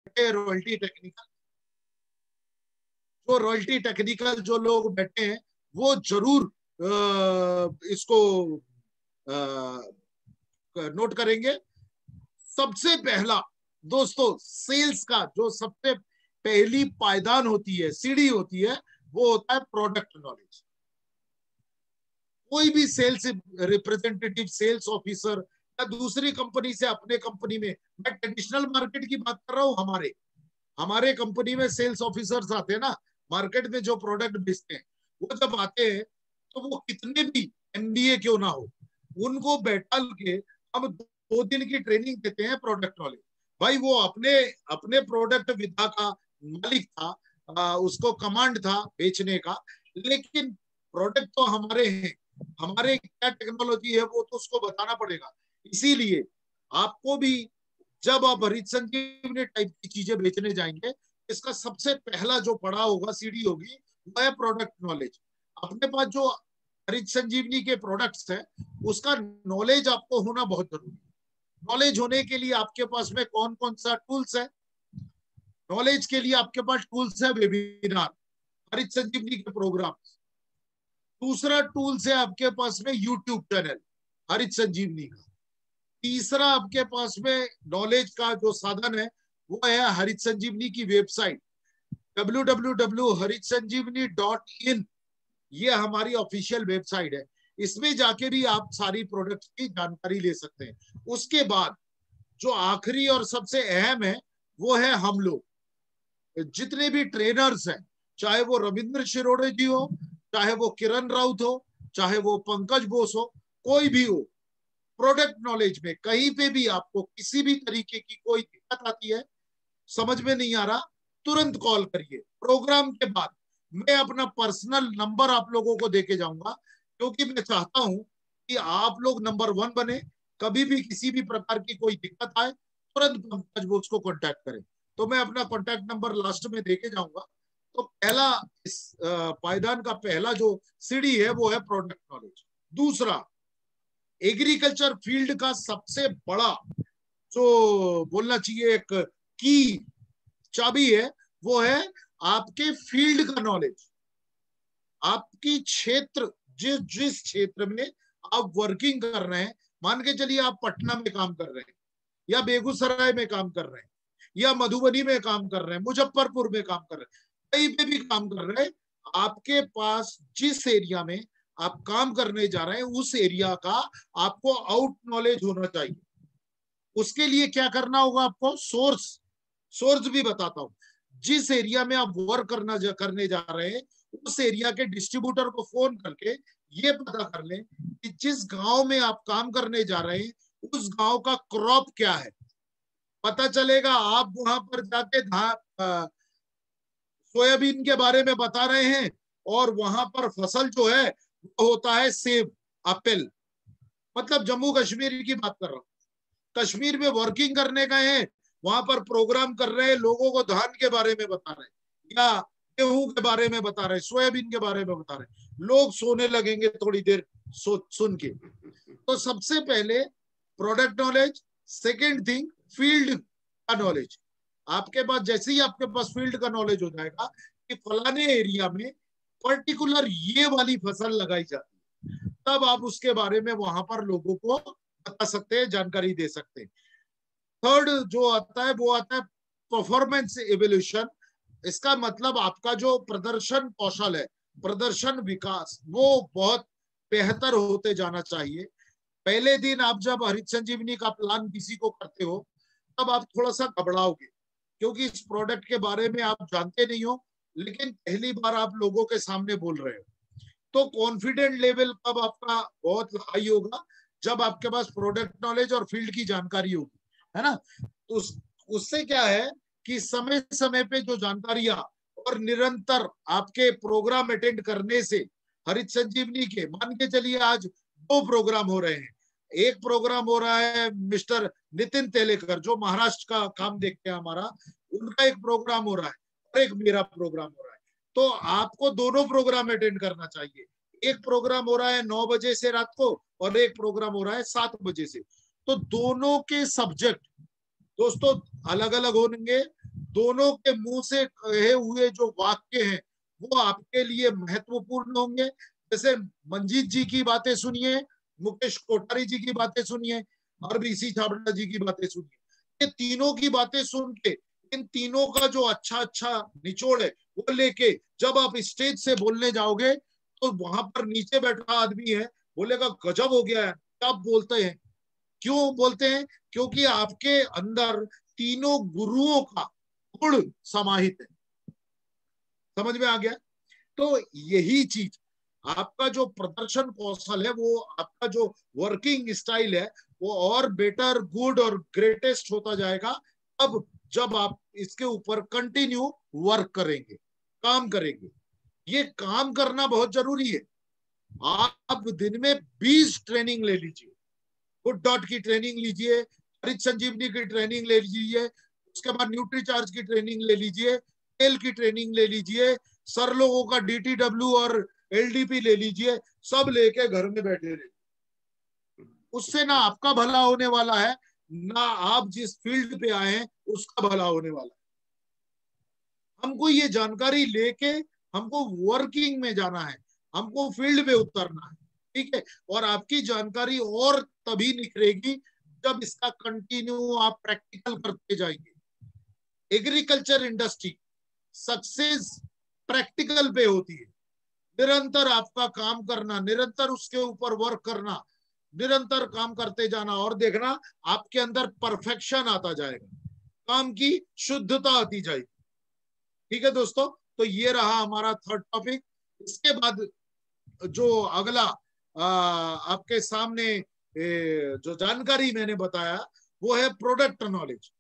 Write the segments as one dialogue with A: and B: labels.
A: बैठे royalty technical, जो royalty technical जो लोग बैठे हैं वो जरूर इसको नोट करेंगे। सबसे पहला दोस्तों सेल्स का जो सबसे पहली पायदान होती है, सीढ़ी होती है, वो होता है प्रोडक्ट नॉलेज। कोई भी सेल्स रिप्रेजेंटेटिव, सेल्स ऑफिसर या दूसरी कंपनी से अपने कंपनी में, मैं ट्रेडिशनल मार्केट की बात कर रहा हूं, हमारे कंपनी में सेल्स ऑफिसर्स आते हैं ना, मार्केट में जो प्रोडक्ट बेचते हैं, वो जब आते हैं तो वो कितने भी एमबीए क्यों ना हो, उनको बैठा के हम 2 दिन की ट्रेनिंग देते हैं प्रोडक्ट नॉलेज। भाई वो अपने अपने प्रोडक्ट विधा का मालिक था, उसको कमांड था बेचने का, लेकिन प्रोडक्ट तो हमारे हैं, हमारे क्या टेक्नोलॉजी है वो तो उसको बताना पड़ेगा। इसीलिए आपको भी जब आप हरित संजीवनी टाइप की चीजें बेचने जाएंगे, इसका सबसे पहला जो पड़ा होगा, सीढ़ी होगी, वो है प्रोडक्ट नॉलेज। अपने पास जो हरित संजीवनी के प्रोडक्ट्स है उसका नॉलेज आपको होना बहुत जरूरी है। नॉलेज होने के लिए आपके पास में कौन कौन सा टूल्स है? नॉलेज के लिए आपके पास टूल्स है वेबिनार, हरित संजीवनी के प्रोग्राम। दूसरा टूल्स है आपके पास में यूट्यूब चैनल हरित संजीवनी का। तीसरा आपके पास में नॉलेज का जो साधन है वो है हरित संजीवनी की वेबसाइट www.haritsanjeevani.in। ये हमारी ऑफिशियल वेबसाइट है, इसमें जाके भी आप सारी प्रोडक्ट की जानकारी ले सकते हैं। उसके बाद जो आखिरी और सबसे अहम है वो है हम लोग जितने भी ट्रेनर्स हैं, चाहे वो रविंद्र शिरोडे जी हो, चाहे वो किरण राउत हो, चाहे वो पंकज बोस हो, कोई भी हो, प्रोडक्ट नॉलेज में कहीं पे भी आपको किसी भी तरीके की कोई दिक्कत आती है, समझ में नहीं आ रहा, तुरंत कॉल करिए। प्रोग्राम के बाद मैं अपना पर्सनल नंबर आप लोगों को देके जाऊंगा, क्योंकि मैं चाहता हूं कि आप लोग नंबर 1 बने। कभी भी किसी भी प्रकार की कोई दिक्कत आए, तुरंत पंकज बोस को कांटेक्ट करें। तो मैं अपना कांटेक्ट नंबर लास्ट में देके जाऊंगा। तो पहला इस पायदान का पहला जो सीढ़ी है वो है प्रोडक्ट नॉलेज। दूसरा, एग्रीकल्चर फील्ड का सबसे बड़ा जो बोलना चाहिए एक की चाबी है, वो है आपके फील्ड का नॉलेज। आपकी क्षेत्र, जिस क्षेत्र में आप वर्किंग कर रहे हैं, मान के चलिए आप पटना में काम कर रहे हैं, या बेगूसराय में काम कर रहे हैं, या मधुबनी में काम कर रहे हैं, मुजफ्फरपुर में काम कर रहे हैं, कहीं पे भी काम कर रहे हैं, आपके पास जिस एरिया में आप काम करने जा रहे हैं उस एरिया का आपको आउट नॉलेज होना चाहिए। उसके लिए क्या करना होगा आपको? सोर्स भी बताता हूं। जिस एरिया में आप वर्क करने जा रहे हैं, उस एरिया के डिस्ट्रीब्यूटर को फोन करके ये पता कर लें कि जिस गांव में आप काम करने जा रहे हैं उस गांव का क्रॉप क्या है। पता चलेगा आप वहां पर जाके सोयाबीन के बारे में बता रहे हैं और वहां पर फसल जो है वो होता है सेब, एप्पल। मतलब जम्मू कश्मीर की बात कर रहा हूं, कश्मीर में वर्किंग करने गए हैं, वहां पर प्रोग्राम कर रहे हैं, लोगों को धान के बारे में बता रहे हैं या गेहूं के बारे में बता रहे हैं, सोयाबीन के बारे में बता रहे हैं, लोग सोने लगेंगे थोड़ी देर सुन के। तो सबसे पहले product knowledge, second thing field का नॉलेज। आपके पास जैसे ही आपके पास फील्ड का नॉलेज हो जाएगा कि फलाने एरिया में पर्टिकुलर ये वाली फसल लगाई जाती है, तब आप उसके बारे में वहां पर लोगों को बता सकते हैं, जानकारी दे सकते हैं। थर्ड जो आता है वो आता है परफॉर्मेंस इवोल्यूशन। इसका मतलब आपका जो प्रदर्शन कौशल है, प्रदर्शन विकास, वो बहुत बेहतर होते जाना चाहिए। पहले दिन आप जब हरित संजीवनी का प्लान किसी को करते हो तब आप थोड़ा सा घबराओगे, क्योंकि इस प्रोडक्ट के बारे में आप जानते नहीं हो, लेकिन पहली बार आप लोगों के सामने बोल रहे हो। तो कॉन्फिडेंट लेवल कब आपका बहुत हाई होगा? जब आपके पास प्रोडक्ट नॉलेज और फील्ड की जानकारी होगी, है ना। तो उससे क्या है कि समय समय पे जो जानकारियां और निरंतर आपके प्रोग्राम अटेंड करने से हरित संजीवनी के, मान के चलिए आज 2 प्रोग्राम हो रहे हैं। एक प्रोग्राम हो रहा है मिस्टर नितिन तेलेकर जो महाराष्ट्र का काम देखते हैं हमारा, उनका एक प्रोग्राम हो रहा है और एक मेरा प्रोग्राम हो रहा है। तो आपको दोनों प्रोग्राम अटेंड करना चाहिए। एक प्रोग्राम हो रहा है 9 बजे से रात को और एक प्रोग्राम हो रहा है 7 बजे से। तो दोनों के सब्जेक्ट दोस्तों अलग अलग होंगे, दोनों के मुंह से कहे हुए जो वाक्य हैं वो आपके लिए महत्वपूर्ण होंगे। जैसे मंजीत जी की बातें सुनिए, मुकेश कोठारी जी की बातें सुनिए और बीसी छाबड़ा जी की बातें सुनिए। ये तीनों की बातें सुन के, इन तीनों का जो अच्छा अच्छा निचोड़ है वो लेके जब आप स्टेज से बोलने जाओगे तो वहां पर नीचे बैठा आदमी है बोलेगा गजब हो गया है, क्या आप बोलते हैं। क्यों बोलते हैं? क्योंकि आपके अंदर तीनों गुरुओं का गुण समाहित है। समझ में आ गया? तो यही चीज आपका जो प्रदर्शन कौशल है, वो आपका जो वर्किंग स्टाइल है, वो और बेटर, गुड और ग्रेटेस्ट होता जाएगा अब जब आप इसके ऊपर कंटिन्यू वर्क करेंगे, काम करेंगे। ये काम करना बहुत जरूरी है। आप दिन में 20 ट्रेनिंग ले लीजिए, गुड डॉट की ट्रेनिंग लीजिए, हरित संजीवनी की ट्रेनिंग ले लीजिए, उसके बाद न्यूट्री चार्ज की ट्रेनिंग ले लीजिए, तेल की ट्रेनिंग ले लीजिए, सर लोगों का डीटीडब्ल्यू और एलडीपी ले लीजिए, सब लेके घर में बैठे रहिए। उससे ना आपका भला होने वाला है, ना आप जिस फील्ड पे आए हैं उसका भला होने वाला है। हमको ये जानकारी लेके हमको वर्किंग में जाना है, हमको फील्ड में उतरना है, ठीक है। और आपकी जानकारी और तभी निखरेगी जब इसका कंटिन्यू आप प्रैक्टिकल करते जाएंगे। एग्रीकल्चर इंडस्ट्री सक्सेस प्रैक्टिकल पे होती है। निरंतर आपका काम करना, निरंतर उसके ऊपर वर्क करना, निरंतर काम करते जाना और देखना आपके अंदर परफेक्शन आता जाएगा, काम की शुद्धता आती जाएगी। ठीक है दोस्तों, तो ये रहा हमारा थर्ड टॉपिक। इसके बाद जो अगला आपके सामने जो जानकारी मैंने बताया वो है प्रोडक्ट नॉलेज।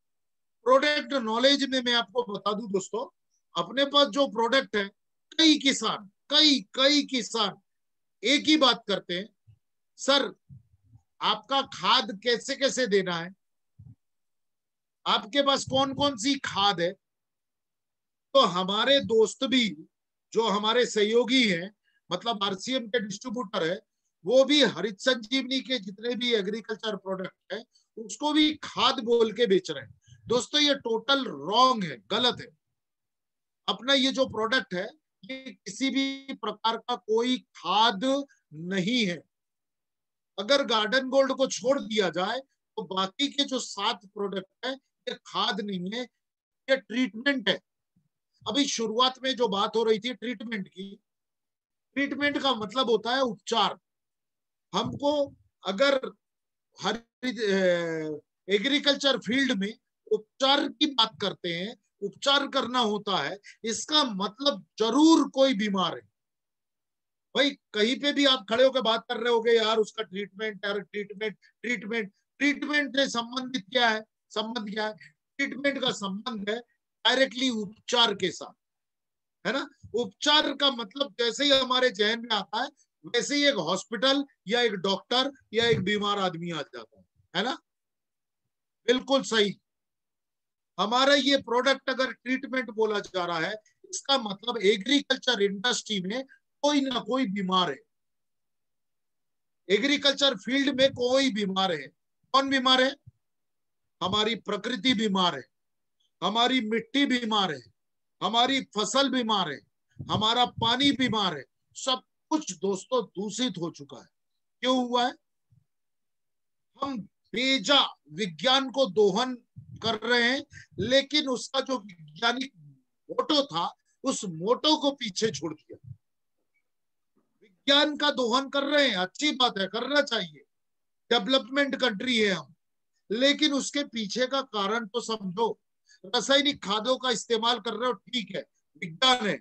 A: प्रोडक्ट नॉलेज में मैं आपको बता दूं दोस्तों, अपने पास जो प्रोडक्ट है, कई किसान कई कई किसान एक ही बात करते हैं, सर आपका खाद कैसे कैसे देना है, आपके पास कौन कौन सी खाद है। तो हमारे दोस्त भी जो हमारे सहयोगी हैं, मतलब आरसीएम के डिस्ट्रीब्यूटर है, वो भी हरित संजीवनी के जितने भी एग्रीकल्चर प्रोडक्ट है उसको भी खाद बोल के बेच रहे हैं। दोस्तों ये टोटल रॉन्ग है, गलत है। अपना ये जो प्रोडक्ट है ये किसी भी प्रकार का कोई खाद नहीं है। अगर गार्डन गोल्ड को छोड़ दिया जाए तो बाकी के जो 7 प्रोडक्ट है ये खाद नहीं है, ये ट्रीटमेंट है। अभी शुरुआत में जो बात हो रही थी ट्रीटमेंट की, ट्रीटमेंट का मतलब होता है उपचार। हमको अगर हर एग्रीकल्चर फील्ड में उपचार की बात करते हैं, उपचार करना होता है, इसका मतलब जरूर कोई बीमार है। भाई कहीं पे भी आप खड़े होकर बात कर रहे होगे यार उसका ट्रीटमेंट, यार ट्रीटमेंट ट्रीटमेंट ट्रीटमेंट से संबंधित क्या है, संबंध क्या है? ट्रीटमेंट का संबंध है डायरेक्टली उपचार के साथ, है ना। उपचार का मतलब जैसे ही हमारे जहन में आता है वैसे ही एक हॉस्पिटल या एक डॉक्टर या एक बीमार आदमी आ जाता है ना। बिल्कुल सही। हमारा ये प्रोडक्ट अगर ट्रीटमेंट बोला जा रहा है, इसका मतलब एग्रीकल्चर इंडस्ट्री में कोई ना कोई बीमार है, एग्रीकल्चर फील्ड में कोई बीमार है। कौन बीमार है? हमारी प्रकृति बीमार है, हमारी मिट्टी बीमार है, हमारी फसल बीमार है, हमारा पानी बीमार है, सब कुछ दोस्तों दूषित हो चुका है। क्यों हुआ है? हम बेजा विज्ञान को दोहन कर रहे हैं, लेकिन उसका जो वैज्ञानिक मोटो था उस मोटो को पीछे छोड़ दिया। विज्ञान का दोहन कर रहे हैं, अच्छी बात है, करना चाहिए, डेवलपमेंट कंट्री है हम, लेकिन उसके पीछे का कारण तो समझो। रासायनिक खादों का इस्तेमाल कर रहे हो, ठीक है, विज्ञान है,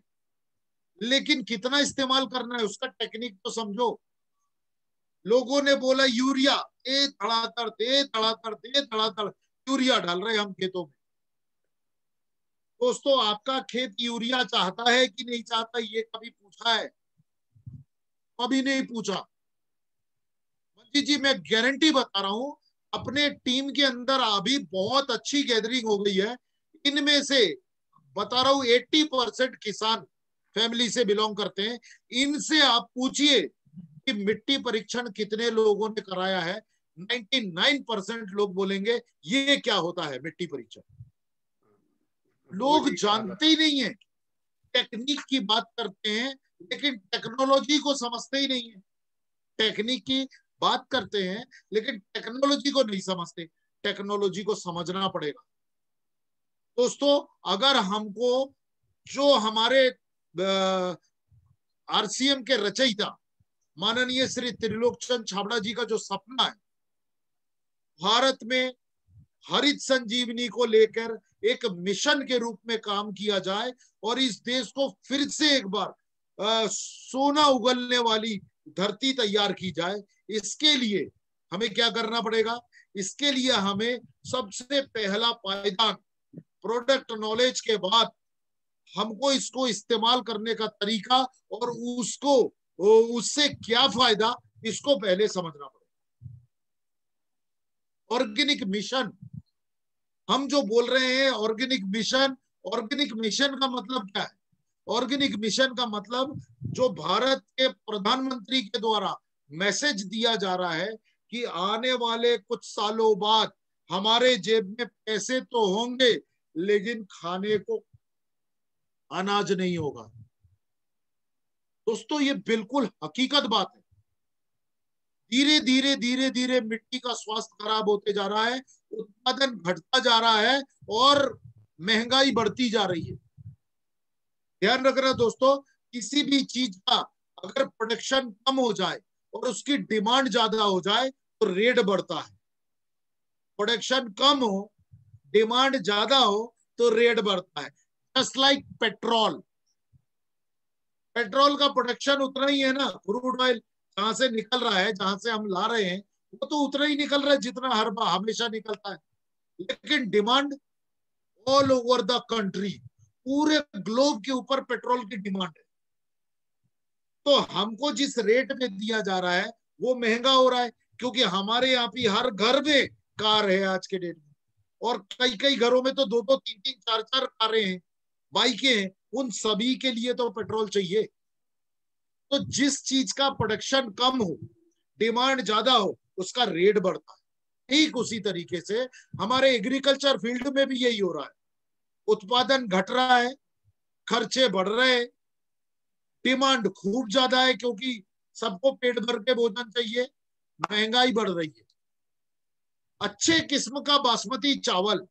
A: लेकिन कितना इस्तेमाल करना है उसका टेक्निक तो समझो। लोगों ने बोला यूरिया, दे धड़ाधड़ दे धड़ाधड़ दे धड़ाधड़ यूरिया डाल रहे हम खेतों में। दोस्तों आपका खेत यूरिया चाहता है कि नहीं चाहता, ये कभी पूछा है? कभी नहीं पूछा। मंजीत जी मैं गारंटी बता रहा हूं, अपने टीम के अंदर अभी बहुत अच्छी गैदरिंग हो गई है। इनमें से बता रहा हूं 80% किसान फैमिली से बिलोंग करते हैं। इनसे आप पूछिए कि मिट्टी परीक्षण कितने लोगों ने कराया है, 99% लोग बोलेंगे ये क्या होता है मिट्टी परीक्षण। लोग जानते ही नहीं है, टेक्निक की बात करते हैं लेकिन टेक्नोलॉजी को समझते ही नहीं है। टेक्निक की बात करते हैं लेकिन टेक्नोलॉजी को नहीं समझते। टेक्नोलॉजी को समझना पड़ेगा दोस्तों। अगर हमको जो हमारे आरसीएम के रचयिता माननीय श्री त्रिलोकचंद छाबड़ा जी का जो सपना है, भारत में हरित संजीवनी को लेकर एक मिशन के रूप में काम किया जाए और इस देश को फिर से एक बार सोना उगलने वाली धरती तैयार की जाए, इसके लिए हमें क्या करना पड़ेगा? इसके लिए हमें सबसे पहला पायदान प्रोडक्ट नॉलेज के बाद हमको इसको इस्तेमाल करने का तरीका और उसको उससे क्या फायदा, इसको पहले समझना पड़ेगा। ऑर्गेनिक मिशन हम जो बोल रहे हैं, ऑर्गेनिक मिशन का मतलब क्या है? ऑर्गेनिक मिशन का मतलब जो भारत के प्रधानमंत्री के द्वारा मैसेज दिया जा रहा है कि आने वाले कुछ सालों बाद हमारे जेब में पैसे तो होंगे लेकिन खाने को अनाज नहीं होगा। दोस्तों ये बिल्कुल हकीकत बात है। धीरे धीरे मिट्टी का स्वास्थ्य खराब होते जा रहा है, उत्पादन घटता जा रहा है और महंगाई बढ़ती जा रही है। ध्यान रखना दोस्तों, किसी भी चीज का अगर प्रोडक्शन कम हो जाए और उसकी डिमांड ज्यादा हो जाए तो रेट बढ़ता है। प्रोडक्शन कम हो, डिमांड ज्यादा हो तो रेट बढ़ता है। जस्ट लाइक पेट्रोल का प्रोडक्शन उतना ही है ना, क्रूड ऑयल जहां से निकल रहा है, जहां से हम ला रहे हैं, वो तो उतना ही निकल रहा है जितना हर बार हमेशा निकलता है। लेकिन demand all over the country, पूरे ग्लोब के ऊपर पेट्रोल की डिमांड है। तो हमको जिस रेट में दिया जा रहा है वो महंगा हो रहा है, क्योंकि हमारे यहाँ पे हर घर में कार है आज के डेट में, और कई कई घरों में तो 2-2, 3-3, 4-4 कारें हैं, बाइकें हैं। उन सभी के लिए तो पेट्रोल चाहिए। तो जिस चीज का प्रोडक्शन कम हो, डिमांड ज्यादा हो, उसका रेट बढ़ता है। ठीक उसी तरीके से हमारे एग्रीकल्चर फील्ड में भी यही हो रहा है। उत्पादन घट रहा है, खर्चे बढ़ रहे हैं, डिमांड खूब ज्यादा है क्योंकि सबको पेट भर के भोजन चाहिए, महंगाई बढ़ रही है। अच्छे किस्म का बासमती चावल,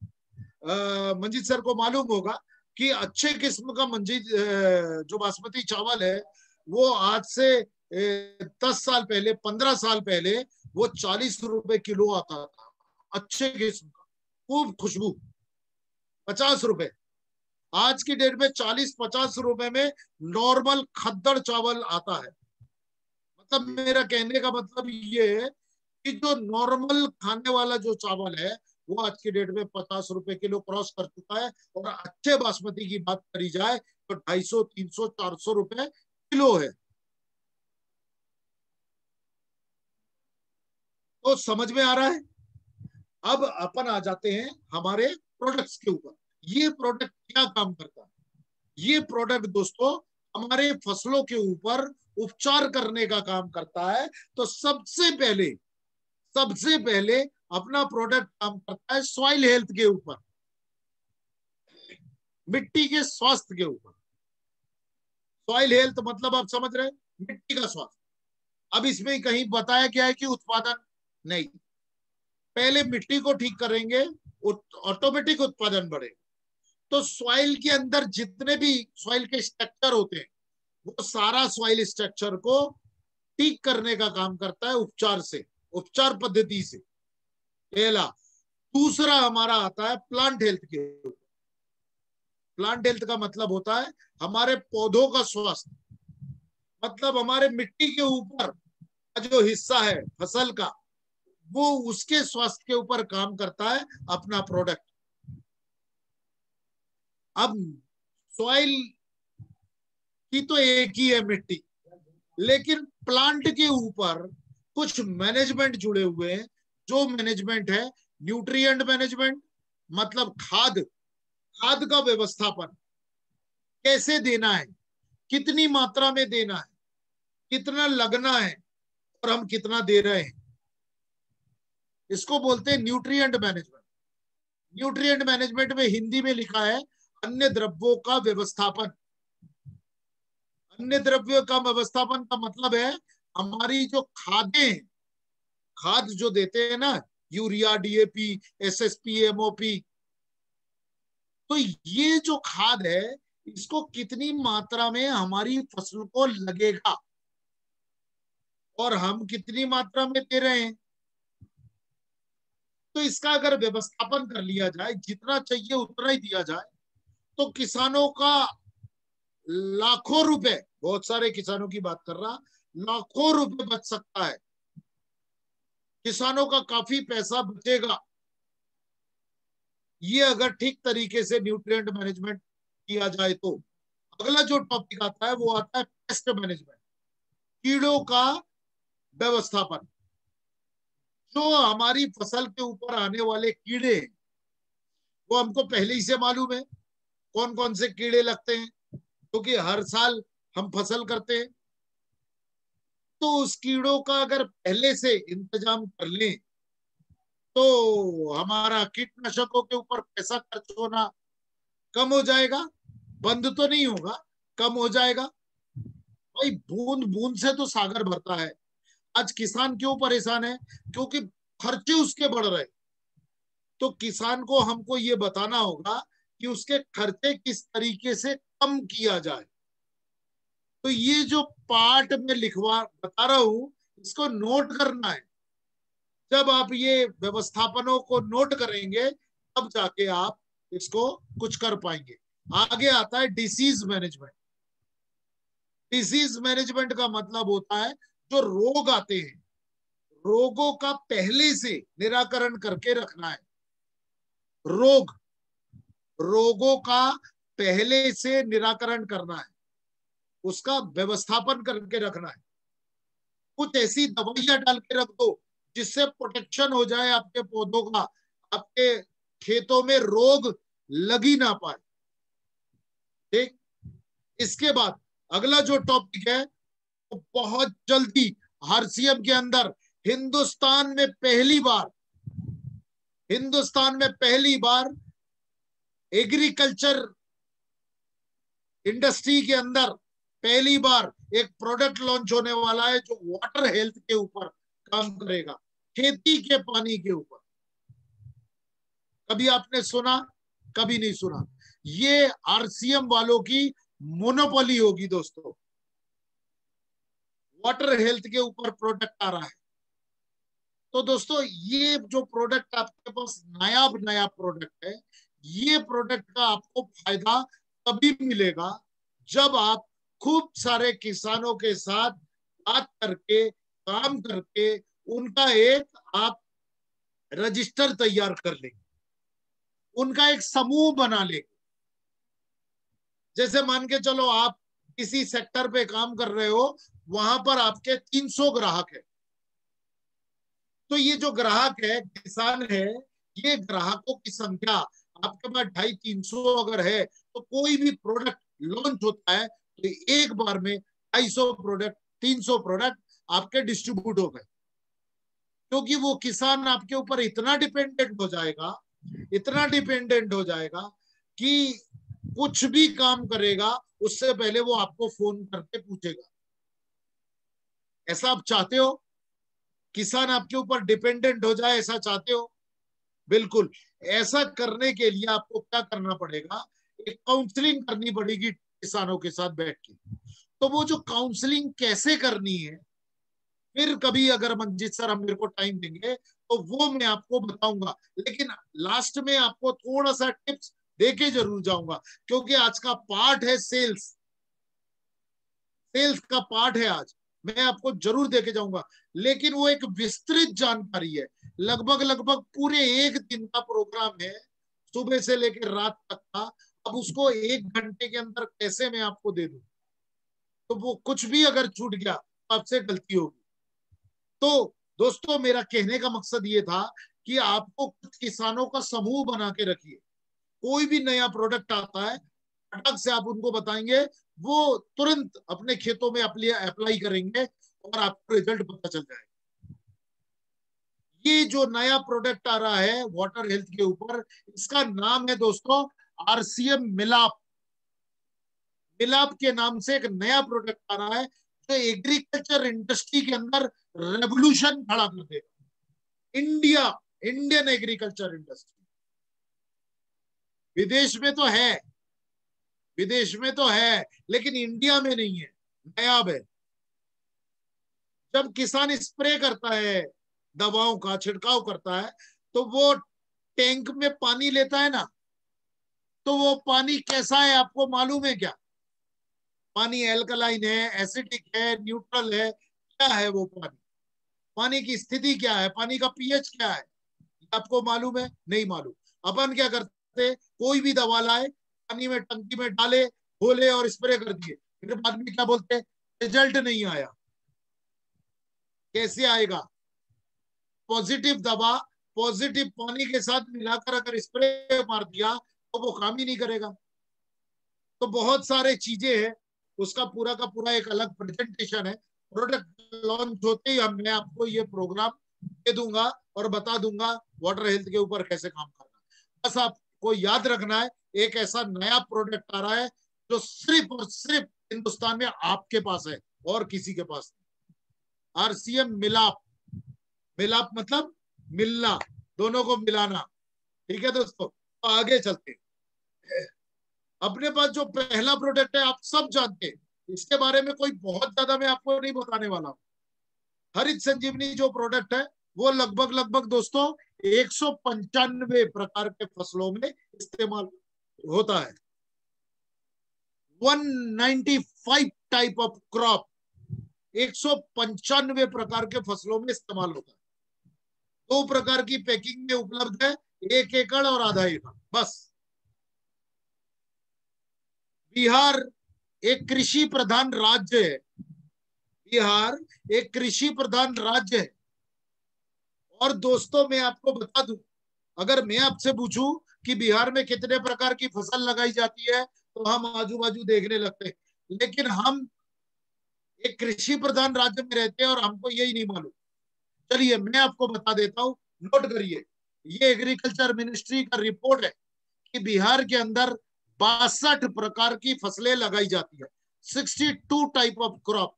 A: मंजीत सर को मालूम होगा कि अच्छे किस्म का जो बासमती चावल है वो आज से 10 साल पहले, 15 साल पहले वो 40 रुपए किलो आता था। अच्छे किस्म का, खूब खुशबू, 50 रुपए। आज की डेट में 40-50 रुपए में नॉर्मल खद्दड़ चावल आता है। मतलब मेरा कहने का मतलब ये है कि जो नॉर्मल खाने वाला जो चावल है वो आज की डेट में 50 रुपए किलो क्रॉस कर चुका है। और अच्छे बासमती की बात करी जाए तो 250, 300, 400 रुपए किलो है। तो समझ में आ रहा है? अब अपन आ जाते हैं हमारे प्रोडक्ट्स के ऊपर। ये प्रोडक्ट क्या काम करता है? ये प्रोडक्ट दोस्तों हमारे फसलों के ऊपर उपचार करने का काम करता है। तो सबसे पहले अपना प्रोडक्ट काम करता है सॉइल हेल्थ के ऊपर, मिट्टी के स्वास्थ्य के ऊपर। सॉइल हेल्थ मतलब आप समझ रहे हैं, मिट्टी का स्वास्थ्य। अब इसमें कहीं बताया गया है कि उत्पादन नहीं, पहले मिट्टी को ठीक करेंगे, ऑटोमेटिक उत्पादन बढ़ेगा। तो सॉइल के अंदर जितने भी सॉइल के स्ट्रक्चर होते हैं वो सारा सॉइल स्ट्रक्चर को ठीक करने का काम करता है उपचार से, उपचार पद्धति से, पहला। दूसरा हमारा आता है प्लांट हेल्थ के ऊपर। प्लांट हेल्थ का मतलब होता है हमारे पौधों का स्वास्थ्य, मतलब हमारे मिट्टी के ऊपर जो हिस्सा है फसल का, वो उसके स्वास्थ्य के ऊपर काम करता है अपना प्रोडक्ट। अब सॉइल की तो एक ही है मिट्टी, लेकिन प्लांट के ऊपर कुछ मैनेजमेंट जुड़े हुए हैं। जो मैनेजमेंट है न्यूट्रिएंट मैनेजमेंट, मतलब खाद का व्यवस्थापन, कैसे देना है, कितनी मात्रा में देना है, कितना लगना है और हम कितना दे रहे हैं, इसको बोलते हैं न्यूट्रिएंट मैनेजमेंट। न्यूट्रिएंट मैनेजमेंट में हिंदी में लिखा है अन्य द्रव्यों का व्यवस्थापन। अन्य द्रव्यों का व्यवस्थापन का मतलब है हमारी जो खादें, खाद जो देते हैं ना, यूरिया, डीएपी, एसएसपी, एमओपी, तो ये जो खाद है इसको कितनी मात्रा में हमारी फसल को लगेगा और हम कितनी मात्रा में दे रहे हैं। तो इसका अगर व्यवस्थापन कर लिया जाए, जितना चाहिए उतना ही दिया जाए, तो किसानों का लाखों रुपए, बहुत सारे किसानों की बात कर रहा, लाखों रुपए बच सकता है। किसानों का काफी पैसा बचेगा, ये अगर ठीक तरीके से न्यूट्रिएंट मैनेजमेंट किया जाए तो। अगला जो टॉपिक आता है वो आता है पेस्ट मैनेजमेंट, कीड़ों का व्यवस्थापन। जो हमारी फसल के ऊपर आने वाले कीड़े, वो हमको पहले ही से मालूम है कौन कौन से कीड़े लगते हैं, क्योंकि हर साल हम फसल करते हैं। तो उस कीड़ों का अगर पहले से इंतजाम कर लें तो हमारा कीटनाशकों के ऊपर पैसा खर्च होना कम हो जाएगा। बंद तो नहीं होगा, कम हो जाएगा। भाई बूंद बूंद से तो सागर भरता है। आज किसान क्यों परेशान है? क्योंकि खर्चे उसके बढ़ रहे। तो किसान को हमको ये बताना होगा कि उसके खर्चे किस तरीके से कम किया जाए। तो ये जो पार्ट में लिखवा बता रहा हूं, इसको नोट करना है। जब आप ये व्यवस्थापनों को नोट करेंगे तब जाके आप इसको कुछ कर पाएंगे। आगे आता है डिसीज मैनेजमेंट। डिसीज मैनेजमेंट का मतलब होता है जो रोग आते हैं, रोगों का पहले से निराकरण करके रखना है। रोग, रोगों का पहले से निराकरण करना है, उसका व्यवस्थापन करके रखना है। कुछ ऐसी दवाइयां डाल के रख दो जिससे प्रोटेक्शन हो जाए आपके पौधों का, आपके खेतों में रोग लग ही ना पाए। ठीक। इसके बाद अगला जो टॉपिक है वो बहुत जल्दी आरसीएम के अंदर हिंदुस्तान में पहली बार एग्रीकल्चर इंडस्ट्री के अंदर पहली बार एक प्रोडक्ट लॉन्च होने वाला है जो वाटर हेल्थ के ऊपर काम करेगा, खेती के पानी के ऊपर। कभी आपने सुना? कभी नहीं सुना। ये आरसीएम वालों की मोनोपोली होगी दोस्तों। वाटर हेल्थ के ऊपर प्रोडक्ट आ रहा है। तो दोस्तों ये जो प्रोडक्ट आपके पास नायाब नया प्रोडक्ट है, ये प्रोडक्ट का आपको फायदा तभी मिलेगा जब आप खूब सारे किसानों के साथ बात करके, काम करके उनका एक आप रजिस्टर तैयार कर लेंगे, उनका एक समूह बना लेंगे। जैसे मान के चलो आप किसी सेक्टर पे काम कर रहे हो, वहां पर आपके 300 ग्राहक है। तो ये जो ग्राहक है, किसान है, ये ग्राहकों की संख्या आपके पास 250-300 अगर है तो कोई भी प्रोडक्ट लॉन्च होता है तो एक बार में 250 प्रोडक्ट, 300 प्रोडक्ट आपके डिस्ट्रीब्यूट हो गए। क्योंकि वो किसान आपके ऊपर इतना डिपेंडेंट हो जाएगा, इतना डिपेंडेंट हो जाएगा कि कुछ भी काम करेगा उससे पहले वो आपको फोन करके पूछेगा। ऐसा आप चाहते हो? किसान आपके ऊपर डिपेंडेंट हो जाए, ऐसा चाहते हो? बिल्कुल। ऐसा करने के लिए आपको क्या करना पड़ेगा? एक काउंसलिंग करनी पड़ेगी किसानों के साथ बैठ के। तो वो जो काउंसलिंग कैसे करनी है, फिर कभी अगर मंजीत सर हम मेरे को टाइम देंगे तो वो मैं आपको बताऊंगा। लेकिन लास्ट में आपको थोड़ा सा टिप्स देके जरूर जाऊंगा, क्योंकि आज का पार्ट है सेल्स। सेल्स का पार्ट है आज, मैं आपको जरूर देके जाऊंगा। लेकिन वो एक विस्तृत जानकारी है, लगभग लगभग पूरे एक दिन का प्रोग्राम है, सुबह से लेकर रात तक का। अब उसको 1 घंटे के अंदर कैसे मैं आपको दे दूं? तो वो कुछ भी अगर छूट गया तो आपसे गलती होगी। तो दोस्तों मेरा कहने का मकसद ये था कि आपको कुछ किसानों का समूह बना के रखिए। कोई भी नया प्रोडक्ट आता है, फटक से आप उनको बताएंगे, वो तुरंत अपने खेतों में अप्लाई करेंगे और आपको रिजल्ट पता चल जाएगा। ये जो नया प्रोडक्ट आ रहा है वाटर हेल्थ के ऊपर, इसका नाम है दोस्तों आरसीएम मिलाप, मिलाप के नाम से एक नया प्रोडक्ट आ रहा है जो एग्रीकल्चर इंडस्ट्री के अंदर रेवोल्यूशन खड़ा कर देगा। इंडिया, इंडियन एग्रीकल्चर इंडस्ट्री, विदेश में तो है, विदेश में तो है, लेकिन इंडिया में नहीं है, नायाब है। जब किसान स्प्रे करता है, दवाओं का छिड़काव करता है, तो वो टैंक में पानी लेता है ना, तो वो पानी कैसा है आपको मालूम है क्या? पानी एल्कलाइन है, एसिडिक है, न्यूट्रल है, क्या है वो पानी? पानी की स्थिति क्या है, पानी का पीएच क्या है, आपको मालूम है? नहीं मालूम। अपन क्या करते, कोई भी दवा लाए, पानी में टंकी में डाले, खोले और स्प्रे कर दिए, फिर बाद में क्या बोलते, रिजल्ट नहीं आया। कैसे आएगा? पॉजिटिव दवा पॉजिटिव पानी के साथ मिलाकर अगर स्प्रे मार दिया तो वो काम ही नहीं करेगा। तो बहुत सारे चीजें हैं, उसका पूरा का पूरा एक अलग प्रेजेंटेशन है। प्रोडक्ट लॉन्च होते ही मैं आपको ये प्रोग्राम दे दूंगा और बता दूंगा वाटर हेल्थ के ऊपर कैसे काम करना है। बस आपको याद रखना है, एक ऐसा नया प्रोडक्ट आ रहा है जो सिर्फ और सिर्फ हिंदुस्तान में आपके पास है और किसी के पास नहीं। आरसीएम मिलाप, मिलाप मतलब मिलना, दोनों को मिलाना। ठीक है दोस्तों, तो आगे चलते हैं। अपने पास जो पहला प्रोडक्ट है आप सब जानते हैं, इसके बारे में कोई बहुत ज्यादा मैं आपको नहीं बताने वाला हूं। हरित संजीवनी जो प्रोडक्ट है वो लगभग लगभग दोस्तों 195 प्रकार के फसलों में इस्तेमाल होता है। 195 टाइप ऑफ क्रॉप, 195 प्रकार के फसलों में इस्तेमाल होता है। 2 प्रकार की पैकिंग में उपलब्ध है, 1 एकड़ और आधा एकड़। बस बिहार एक कृषि प्रधान राज्य है, बिहार एक कृषि प्रधान राज्य है। और दोस्तों मैं आपको बता दूं, अगर मैं आपसे पूछूं कि बिहार में कितने प्रकार की फसल लगाई जाती है तो हम आजू बाजू देखने लगते हैं, लेकिन हम एक कृषि प्रधान राज्य में रहते हैं और हमको यही नहीं मालूम। चलिए मैं आपको बता देता हूं, नोट करिए। ये एग्रीकल्चर मिनिस्ट्री का रिपोर्ट है कि बिहार के अंदर 62 प्रकार की फसलें लगाई जाती है। 62 टाइप ऑफ क्रॉप,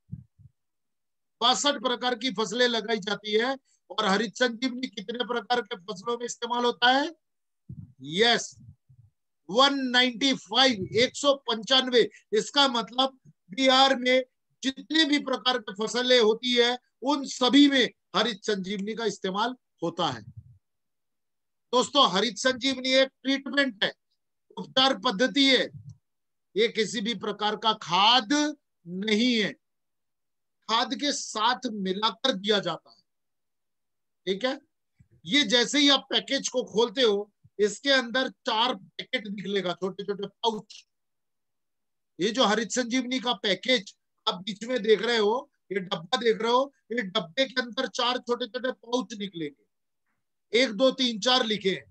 A: 62 प्रकार की फसलें लगाई जाती है। और हरित संजीवनी कितने प्रकार के फसलों में इस्तेमाल होता है? यस, 195, 195। इसका मतलब बिहार में जितने भी प्रकार की फसलें होती है उन सभी में हरित संजीवनी का इस्तेमाल होता है। दोस्तों हरित संजीवनी एक ट्रीटमेंट है, उपचार पद्धति है, ये किसी भी प्रकार का खाद नहीं है, खाद के साथ मिलाकर दिया जाता है। ठीक है, ये जैसे ही आप पैकेज को खोलते हो, इसके अंदर 4 पैकेट निकलेगा, छोटे छोटे पाउच। ये जो हरित संजीवनी का पैकेज आप बीच में देख रहे हो, ये डब्बा देख रहे हो, ये डब्बे के अंदर 4 छोटे छोटे पाउच निकलेंगे, 1 2 3 4 लिखे हैं।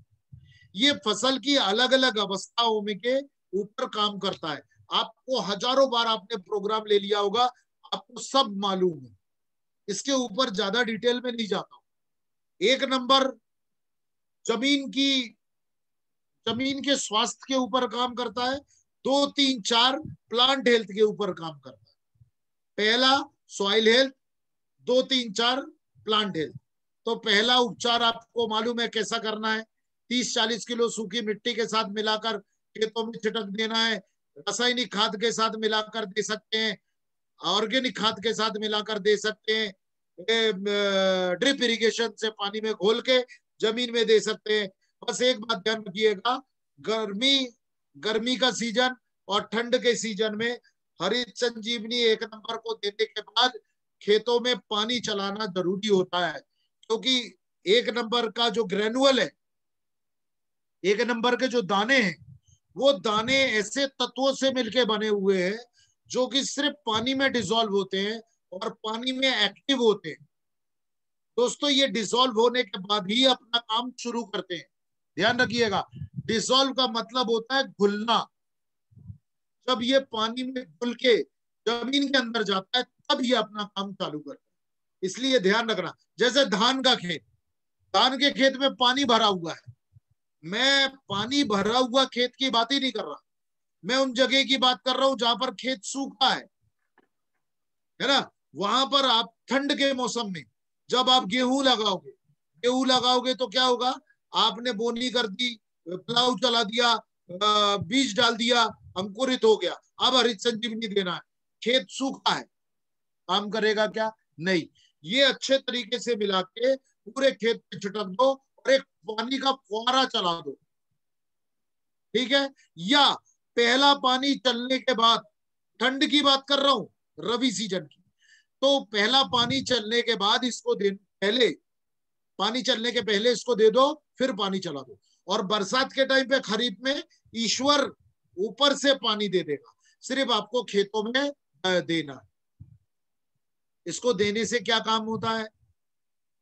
A: ये फसल की अलग अलग अवस्थाओं में के ऊपर काम करता है। आपको हजारों बार आपने प्रोग्राम ले लिया होगा, आपको सब मालूम है, इसके ऊपर ज्यादा डिटेल में नहीं जाता हूं। 1 नंबर जमीन की, जमीन के स्वास्थ्य के ऊपर काम करता है। 2 3 4 प्लांट हेल्थ के ऊपर काम करता है। पहला सॉइल हेल्थ, 2 3 4 प्लांट हेल्थ। तो पहला उपचार आपको मालूम है कैसा करना है, 30-40 किलो सूखी मिट्टी के साथ मिलाकर खेतों में छिटक देना है। रासायनिक खाद के साथ मिलाकर दे सकते हैं, ऑर्गेनिक खाद के साथ मिलाकर दे सकते हैं, ड्रिप इरिगेशन से पानी में घोल के जमीन में दे सकते हैं। बस एक बात ध्यान रखिएगा, गर्मी गर्मी का सीजन और ठंड के सीजन में हरित संजीवनी 1 नंबर को देने के बाद खेतों में पानी चलाना जरूरी होता है, क्योंकि 1 नंबर का जो ग्रेनुअल है, 1 नंबर के जो दाने हैं, वो दाने ऐसे तत्वों से मिलके बने हुए हैं जो कि सिर्फ पानी में डिसॉल्व होते हैं और पानी में एक्टिव होते हैं। दोस्तों ये डिसॉल्व होने के बाद ही अपना काम शुरू करते हैं, ध्यान रखिएगा। डिसॉल्व का मतलब होता है घुलना। जब ये पानी में घुल के जमीन के अंदर जाता है तब ये अपना काम चालू करता है। इसलिए ध्यान रखना, जैसे धान का खेत, धान के खेत में पानी भरा हुआ है, मैं पानी भरा हुआ खेत की बात ही नहीं कर रहा, मैं उन जगह की बात कर रहा हूं जहां पर खेत सूखा है ना। वहां पर आप ठंड के मौसम में जब आप गेहूं लगाओगे तो क्या होगा, आपने बोनी कर दी, प्लाऊ चला दिया, बीज डाल दिया, अंकुरित हो गया, अब हरित संजीवनी देना है, खेत सूखा है, काम करेगा क्या? नहीं। ये अच्छे तरीके से मिला के पूरे खेत पे छिटक दो और एक पानी का फुहारा चला दो, ठीक है। या पहला पानी चलने के बाद, ठंड की बात कर रहा हूं, रबी सीजन की, तो पहला पानी चलने के बाद इसको दे, पहले पानी चलने के पहले इसको दे दो, फिर पानी चला दो। और बरसात के टाइम पे, खरीफ में, ईश्वर ऊपर से पानी दे देगा, सिर्फ आपको खेतों में देना है। इसको देने से क्या काम होता है,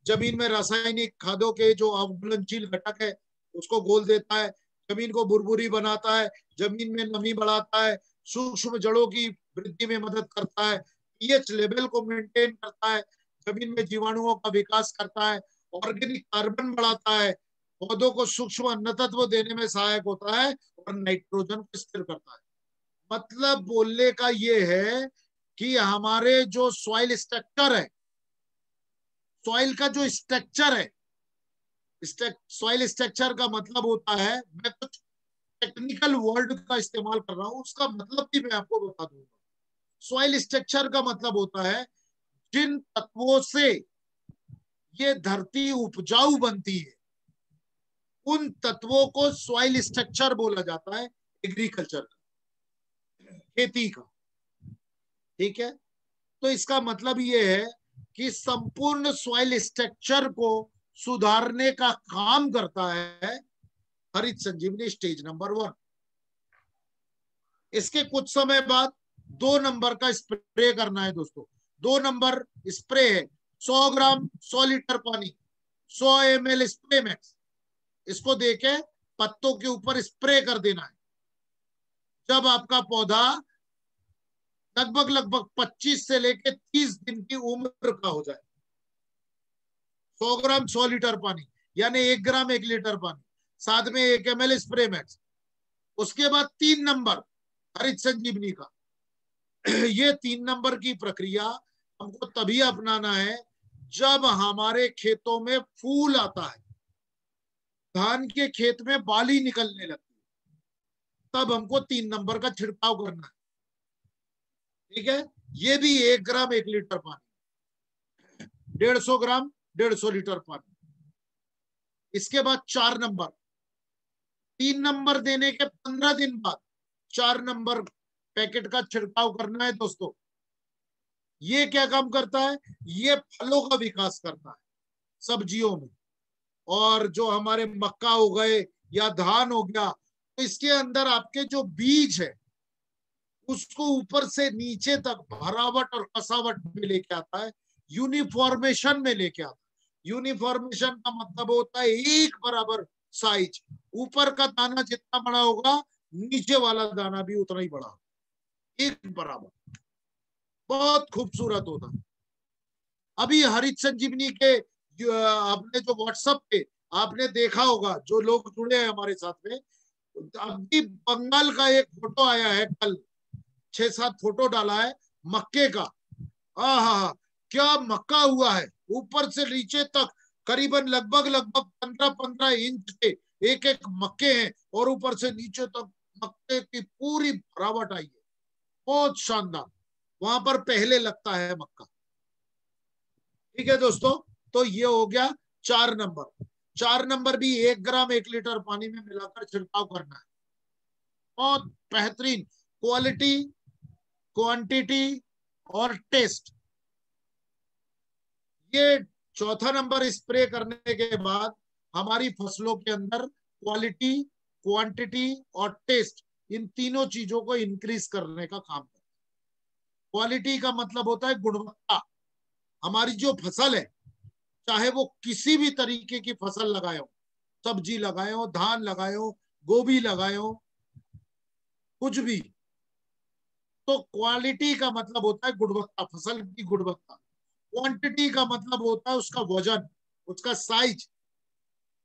A: जमीन में रासायनिक खादों के जो अवगुलनशील घटक है उसको घोल देता है, जमीन को बुरबुरी बनाता है, जमीन में नमी बढ़ाता है, सूक्ष्म जड़ों की वृद्धि में मदद करता है, पीएच लेवल को मेंटेन करता है, जमीन में जीवाणुओं का विकास करता है, ऑर्गेनिक कार्बन बढ़ाता है, पौधों को सूक्ष्म अन्न तत्व देने में सहायक होता है, और नाइट्रोजन को स्थिर करता है। मतलब बोलने का ये है कि हमारे जो सॉइल स्ट्रक्चर है, सॉइल का जो स्ट्रक्चर है, सॉइल स्ट्रक्चर का मतलब होता है, मैं कुछ टेक्निकल वर्ड का इस्तेमाल कर रहा हूं, उसका मतलब भी मैं आपको बता दूंगा। सॉइल स्ट्रक्चर का मतलब होता है जिन तत्वों से ये धरती उपजाऊ बनती है, उन तत्वों को सॉइल स्ट्रक्चर बोला जाता है, एग्रीकल्चर का, खेती का, ठीक है। तो इसका मतलब ये है कि संपूर्ण सॉइल स्ट्रक्चर को सुधारने का काम करता है हरित संजीवनी स्टेज नंबर 1। इसके कुछ समय बाद 2 नंबर का स्प्रे करना है दोस्तों। 2 नंबर स्प्रे है, 100 ग्राम 100 लीटर पानी, 100 ml स्प्रे मैक्स, इसको देके पत्तों के ऊपर स्प्रे कर देना है। जब आपका पौधा लगभग 25 से लेके 30 दिन की उम्र का हो जाए, 100 ग्राम 100 लीटर पानी, यानी 1 ग्राम 1 लीटर पानी, साथ में 1 ml स्प्रे मैक्स। उसके बाद 3 नंबर हरित संजीवनी का। ये 3 नंबर की प्रक्रिया हमको तभी अपनाना है जब हमारे खेतों में फूल आता है, धान के खेत में बाली निकलने लगती है, तब हमको 3 नंबर का छिड़काव करना है, ठीक है। ये भी 1 ग्राम 1 लीटर पानी, 150 ग्राम 150 लीटर पानी। इसके बाद 4 नंबर, 3 नंबर देने के 15 दिन बाद 4 नंबर पैकेट का छिड़काव करना है दोस्तों। ये क्या काम करता है, ये फलों का विकास करता है सब्जियों में। और जो हमारे मक्का हो गए या धान हो गया, तो इसके अंदर आपके जो बीज है उसको ऊपर से नीचे तक भरावट और कसावट में लेके आता है, यूनिफॉर्मेशन में लेके आता है। यूनिफॉर्मेशन का मतलब होता है एक बराबर साइज, ऊपर का दाना जितना बड़ा होगा नीचे वाला दाना भी उतना ही बड़ा, एक बराबर, बहुत खूबसूरत होता है। अभी हरित संजीवनी के आपने जो व्हाट्सएप पे आपने देखा होगा, जो लोग जुड़े हैं हमारे साथ में, अभी बंगाल का एक फोटो आया है, कल 6-7 फोटो डाला है मक्के का। हाँ, क्या मक्का हुआ है, ऊपर से नीचे तक करीबन लगभग 15-15 इंच के एक एक मक्के हैं, और ऊपर से नीचे तक मक्के की पूरी भरावट आई है, बहुत शानदार। वहां पर पहले लगता है मक्का, ठीक है दोस्तों। तो ये हो गया 4 नंबर। 4 नंबर भी 1 ग्राम 1 लीटर पानी में मिलाकर छिड़काव करना है। बहुत बेहतरीन, क्वालिटी, क्वांटिटी और टेस्ट। ये चौथा नंबर स्प्रे करने के बाद हमारी फसलों के अंदर क्वालिटी, क्वांटिटी और टेस्ट, इन तीनों चीजों को इंक्रीज करने का काम करता है। क्वालिटी का मतलब होता है गुणवत्ता। हमारी जो फसल है, चाहे वो किसी भी तरीके की फसल लगाए हो, सब्जी लगाए हो, धान लगाए हो, गोभी लगाए हो, कुछ भी, तो क्वालिटी का मतलब होता है गुणवत्ता, फसल की गुणवत्ता। क्वांटिटी का मतलब होता है उसका वजन, उसका साइज।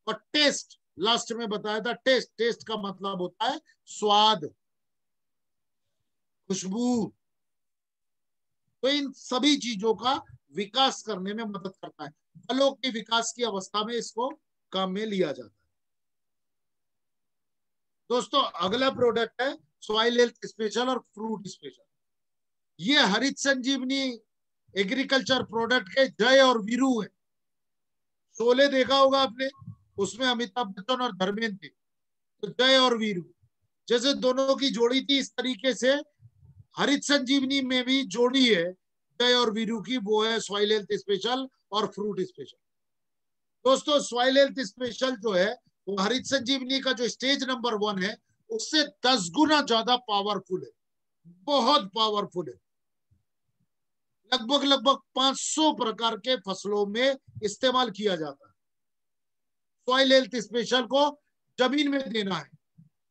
A: और टेस्ट, लास्ट में बताया था टेस्ट, टेस्ट का मतलब होता है स्वाद, खुशबू। तो इन सभी चीजों का विकास करने में मदद करता है। फलों के विकास की अवस्था में इसको काम में लिया जाता है। दोस्तों अगला प्रोडक्ट है सॉइल हेल्थ स्पेशल और फ्रूट स्पेशल। ये हरित संजीवनी एग्रीकल्चर प्रोडक्ट के जय और वीरू है। शोले देखा होगा आपने, उसमें अमिताभ बच्चन और धर्मेंद्र थे। तो जय और वीरू जैसे दोनों की जोड़ी थी, इस तरीके से हरित संजीवनी में भी जोड़ी है जय और वीरू की, वो है सॉइल हेल्थ स्पेशल और फ्रूट स्पेशल। दोस्तों सॉइल हेल्थ स्पेशल जो है वो हरित संजीवनी का जो स्टेज नंबर 1 है उससे 10 गुना ज्यादा पावरफुल है, बहुत पावरफुल है। लगभग लगभग 500 प्रकार के फसलों में इस्तेमाल किया जाता है। सॉइल हेल्थ स्पेशल को जमीन में देना है,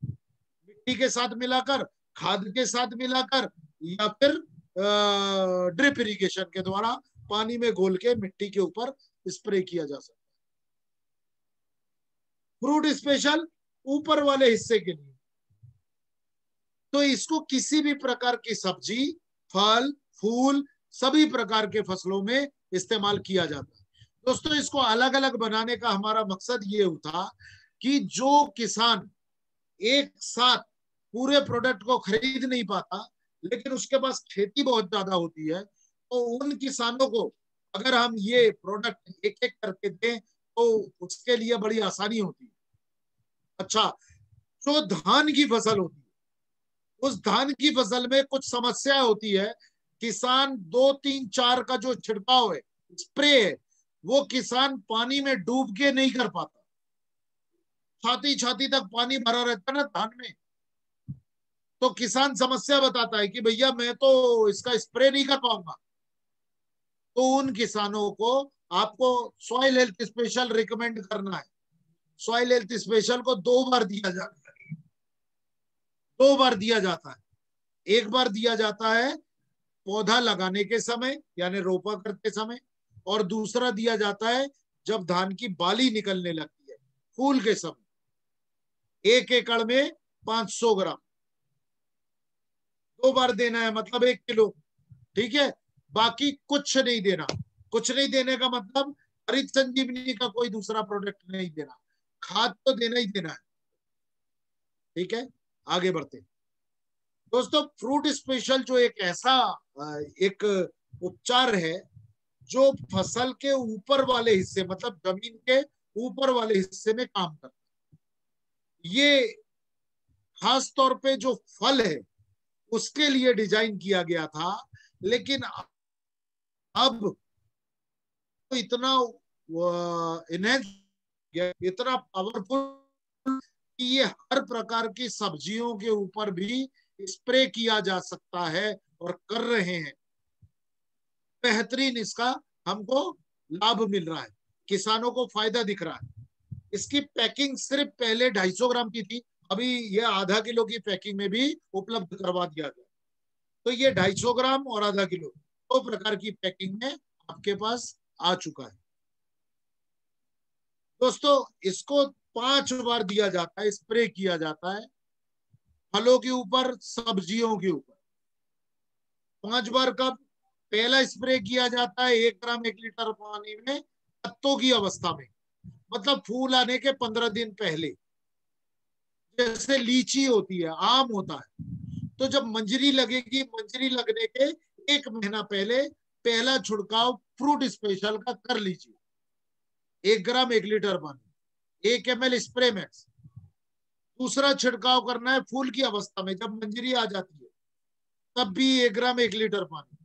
A: मिट्टी के साथ मिलाकर, खाद के साथ मिलाकर, या फिर ड्रिप इरिगेशन के द्वारा पानी में घोल के मिट्टी के ऊपर स्प्रे किया जा सकता है। फ्रूट स्पेशल ऊपर वाले हिस्से के लिए, तो इसको किसी भी प्रकार की सब्जी, फल, फूल, सभी प्रकार के फसलों में इस्तेमाल किया जाता है। दोस्तों इसको अलग अलग बनाने का हमारा मकसद ये था कि जो किसान एक साथ पूरे प्रोडक्ट को खरीद नहीं पाता, लेकिन उसके पास खेती बहुत ज्यादा होती है, तो उन किसानों को अगर हम ये प्रोडक्ट एक एक करके दें तो उसके लिए बड़ी आसानी होती है। अच्छा, जो धान की फसल होती है, उस धान की फसल में कुछ समस्या होती है। किसान 2, 3, 4 का जो छिड़काव है, स्प्रे है, वो किसान पानी में डूब के नहीं कर पाता। छाती छाती तक पानी भरा रहता है ना धान में, तो किसान समस्या बताता है कि भैया मैं तो इसका स्प्रे नहीं कर पाऊंगा। तो उन किसानों को आपको सॉइल हेल्थ स्पेशल रिकमेंड करना है। सॉइल हेल्थ स्पेशल को 2 बार दिया जाता है, 2 बार दिया जाता है। एक बार दिया जाता है पौधा लगाने के समय, यानी रोपा करते समय, और दूसरा दिया जाता है जब धान की बाली निकलने लगती है, फूल के समय। 1 एकड़ में 500 ग्राम 2 बार देना है, मतलब 1 किलो। ठीक है, बाकी कुछ नहीं देना। कुछ नहीं देने का मतलब हरित संजीवनी का कोई दूसरा प्रोडक्ट नहीं देना, खाद तो देना ही देना है। ठीक है, आगे बढ़ते हैं। दोस्तों फ्रूट स्पेशल जो एक ऐसा एक उपचार है जो फसल के ऊपर वाले हिस्से, मतलब जमीन के ऊपर वाले हिस्से में काम करता है। ये खास तौर पे जो फल है उसके लिए डिजाइन किया गया था, लेकिन अब तो इतना इनहेंस, इतना पावरफुल कि ये हर प्रकार की सब्जियों के ऊपर भी स्प्रे किया जा सकता है और कर रहे हैं। बेहतरीन इसका हमको लाभ मिल रहा है, किसानों को फायदा दिख रहा है। इसकी पैकिंग सिर्फ पहले 250 ग्राम की थी, अभी ये आधा किलो की पैकिंग में भी उपलब्ध करवा दिया गया। तो ये 250 ग्राम और आधा किलो 2 प्रकार की पैकिंग में आपके पास आ चुका है। दोस्तों इसको 5 बार दिया जाता है, स्प्रे किया जाता है फलों के ऊपर, सब्जियों के ऊपर। 5 बार कब? पहला स्प्रे किया जाता है 1 ग्राम 1 लीटर पानी में पत्तों की अवस्था में, मतलब फूल आने के 15 दिन पहले। जैसे लीची होती है, आम होता है, तो जब मंजरी लगेगी, मंजरी लगने के 1 महीना पहले पहला छिड़काव फ्रूट स्पेशल का कर लीजिए। 1 ग्राम 1 लीटर पानी, 1 ml स्प्रे मैक्स। दूसरा छिड़काव करना है फूल की अवस्था में, जब मंजरी आ जाती है तब भी 1 ग्राम 1 लीटर पानी।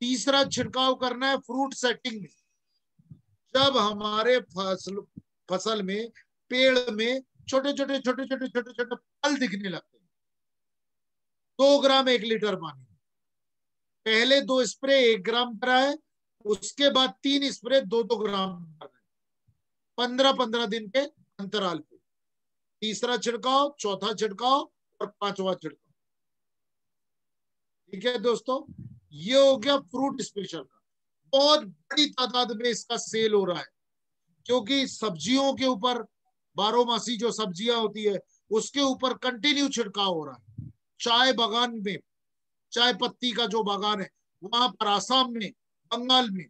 A: तीसरा छिड़काव करना है फ्रूट सेटिंग में, जब हमारे फसल में, पेड़ में छोटे छोटे छोटे छोटे छोटे छोटे फल दिखने लगते हैं। 2 ग्राम 1 लीटर पानी। पहले 2 स्प्रे 1 ग्राम करा है, उसके बाद 3 स्प्रे 2-2 ग्राम कर रहे हैं 15-15 दिन के अंतराल पे। तीसरा छिड़काव, चौथा छिड़काव और 5वां छिड़काव। ठीक है दोस्तों, ये हो गया फ्रूट स्पेशल का। बहुत बड़ी तादाद में इसका सेल हो रहा है, क्योंकि सब्जियों के ऊपर, बारहमासी जो सब्जियां होती है उसके ऊपर कंटिन्यू छिड़काव हो रहा है। चाय बागान में, चाय पत्ती का जो बागान है वहां पर आसाम में, बंगाल में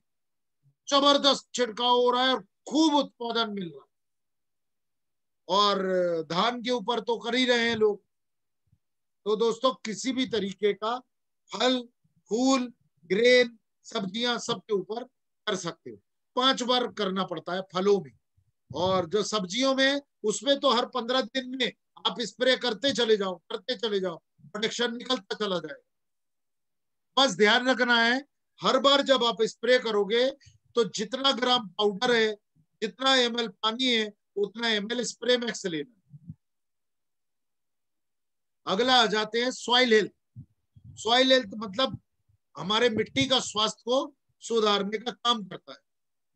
A: जबरदस्त छिड़काव हो रहा है और खूब उत्पादन मिल रहा है। और धान के ऊपर तो कर ही रहे हैं लोग। तो दोस्तों किसी भी तरीके का फल, फूल, ग्रेन, सब्जियां सबके ऊपर कर सकते हो। 5 बार करना पड़ता है फलों में, और जो सब्जियों में उसमें तो हर 15 दिन में आप स्प्रे करते चले जाओ, करते चले जाओ, प्रोडक्शन निकलता चला जाएगा। बस ध्यान रखना है, हर बार जब आप स्प्रे करोगे तो जितना ग्राम पाउडर है, जितना ml पानी है, उतना ml स्प्रे मैक्स लेना। अगला आ जाते हैं सॉइल हेल्थ। सॉइल हेल्थ मतलब हमारे मिट्टी का स्वास्थ्य को सुधारने का काम करता है।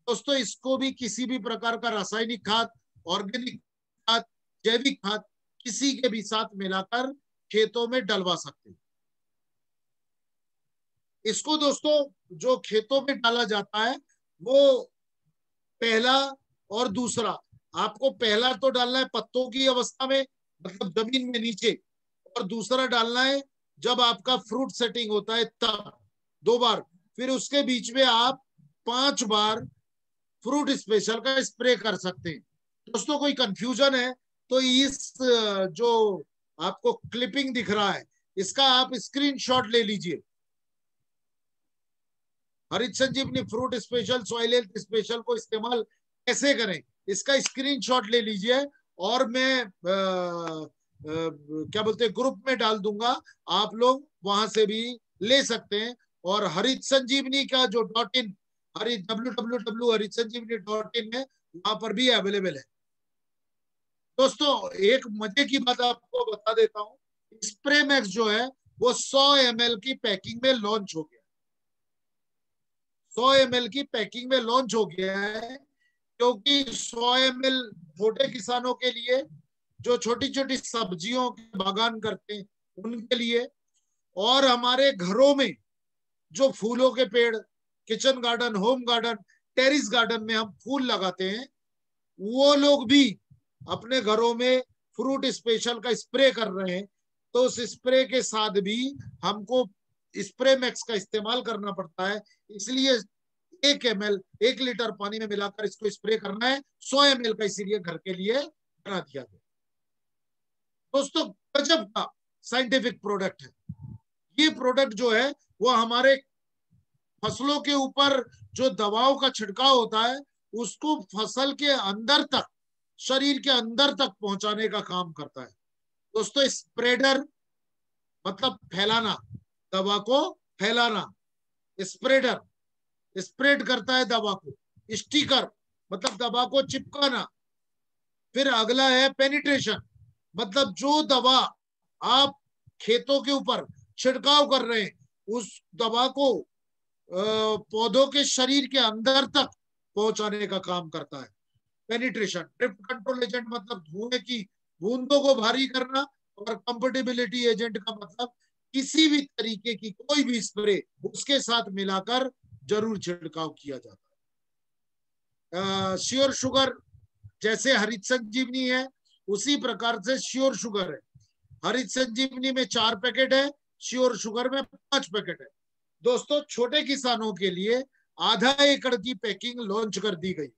A: दोस्तों इसको भी किसी भी प्रकार का रासायनिक खाद, ऑर्गेनिक खाद, जैविक खाद किसी के भी साथ मिलाकर खेतों में डलवा सकते हैं। इसको दोस्तों जो खेतों में डाला जाता है वो पहला और दूसरा, आपको पहला तो डालना है पत्तों की अवस्था में, मतलब जमीन में नीचे, और दूसरा डालना है जब आपका फ्रूट सेटिंग होता है तब, 2 बार। फिर उसके बीच में आप 5 बार फ्रूट स्पेशल का स्प्रे कर सकते हैं। दोस्तों कोई कंफ्यूजन है तो इस जो आपको क्लिपिंग दिख रहा है इसका आप स्क्रीनशॉट ले लीजिए। Harit Sanjivani fruit special, soil health special को इस्तेमाल कैसे करें इसका स्क्रीनशॉट ले लीजिए, और मैं क्या बोलते हैं ग्रुप में डाल दूंगा, आप लोग वहां से भी ले सकते हैं। और हरित संजीवनी का जो .in, हरित www.हरितसंजीवनी.in है, वहां पर भी अवेलेबल है। दोस्तों एक मजे की बात आपको बता देता हूँ, स्प्रे मैक्स जो है वो 100 ml की पैकिंग में लॉन्च हो गया। 100 ml की पैकिंग में लॉन्च हो गया है, क्योंकि 100 ml छोटे किसानों के लिए, जो छोटी छोटी सब्जियों के बागान करते हैं उनके लिए, और हमारे घरों में जो फूलों के पेड़, kitchen garden, home garden, terrace garden में हम फूल लगाते हैं, वो लोग भी अपने घरों में फ्रूट स्पेशल का स्प्रे कर रहे हैं। तो उस स्प्रे के साथ भी हमको स्प्रे मैक्स का इस्तेमाल करना पड़ता है। इसलिए 1 लीटर पानी में मिलाकर इसको स्प्रे करना है। 100 ml का इसीलिए घर के लिए बना दिया गया। दोस्तों गजब का साइंटिफिक प्रोडक्ट है ये। प्रोडक्ट जो है वो हमारे फसलों के ऊपर जो दवाओं का छिड़काव होता है उसको फसल के अंदर तक, शरीर के अंदर तक पहुंचाने का काम करता है। दोस्तों स्प्रेडर मतलब फैलाना, दवा को फैलाना, स्प्रेडर स्प्रेड करता है दवा को। स्टिकर मतलब दवा को चिपकाना। फिर अगला है पेनिट्रेशन, मतलब जो दवा आप खेतों के ऊपर छिड़काव कर रहे हैं उस दवा को पौधों के शरीर के अंदर तक पहुंचाने का काम करता है पेनिट्रेशन। ड्रिफ्ट कंट्रोल एजेंट मतलब धुएं की बूंदों को भारी करना, और कंफर्टेबिलिटी एजेंट का मतलब किसी भी तरीके की कोई भी स्प्रे उसके साथ मिलाकर जरूर छिड़काव किया जाता है। श्योर शुगर जैसे हरित संजीवनी है उसी प्रकार से श्योर शुगर है। हरित संजीवनी में 4 पैकेट है, श्योर शुगर में 5 पैकेट है। दोस्तों छोटे किसानों के लिए आधा एकड़ की पैकिंग लॉन्च कर दी गई।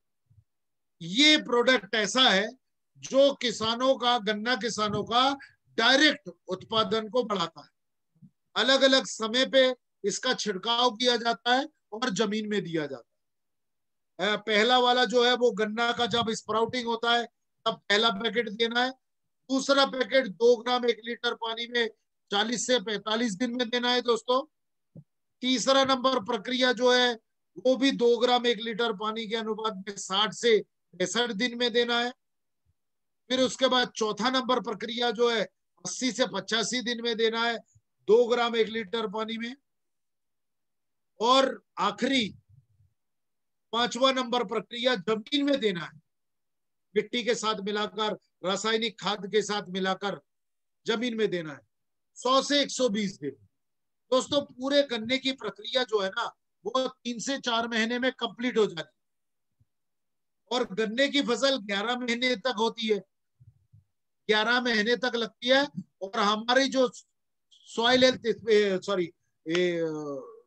A: ये प्रोडक्ट ऐसा है जो किसानों का, गन्ना किसानों का डायरेक्ट उत्पादन को बढ़ाता है। अलग अलग समय पे इसका छिड़काव किया जाता है और जमीन में दिया जाता है। पहला वाला जो है वो गन्ना का जब स्प्राउटिंग होता है तब पहला पैकेट देना है। दूसरा पैकेट 2 ग्राम 1 लीटर पानी में 40 से 45 दिन में देना है दोस्तों। तीसरा नंबर प्रक्रिया जो है वो भी 2 ग्राम 1 लीटर पानी के अनुपात में 60 से 65 दिन में देना है। फिर उसके बाद चौथा नंबर प्रक्रिया जो है 80 से 85 दिन में देना है, 2 ग्राम 1 लीटर पानी में। और आखिरी 5वां नंबर प्रक्रिया जमीन में देना है, मिट्टी के साथ मिलाकर, रासायनिक खाद के साथ मिलाकर जमीन में देना है, 100 से 120 दिन। दोस्तों पूरे गन्ने की प्रक्रिया जो है ना वो 3 से 4 महीने में कंप्लीट हो जाती है। और गन्ने की फसल 11 महीने तक होती है, 11 महीने तक लगती है। और हमारी जो soil health sorry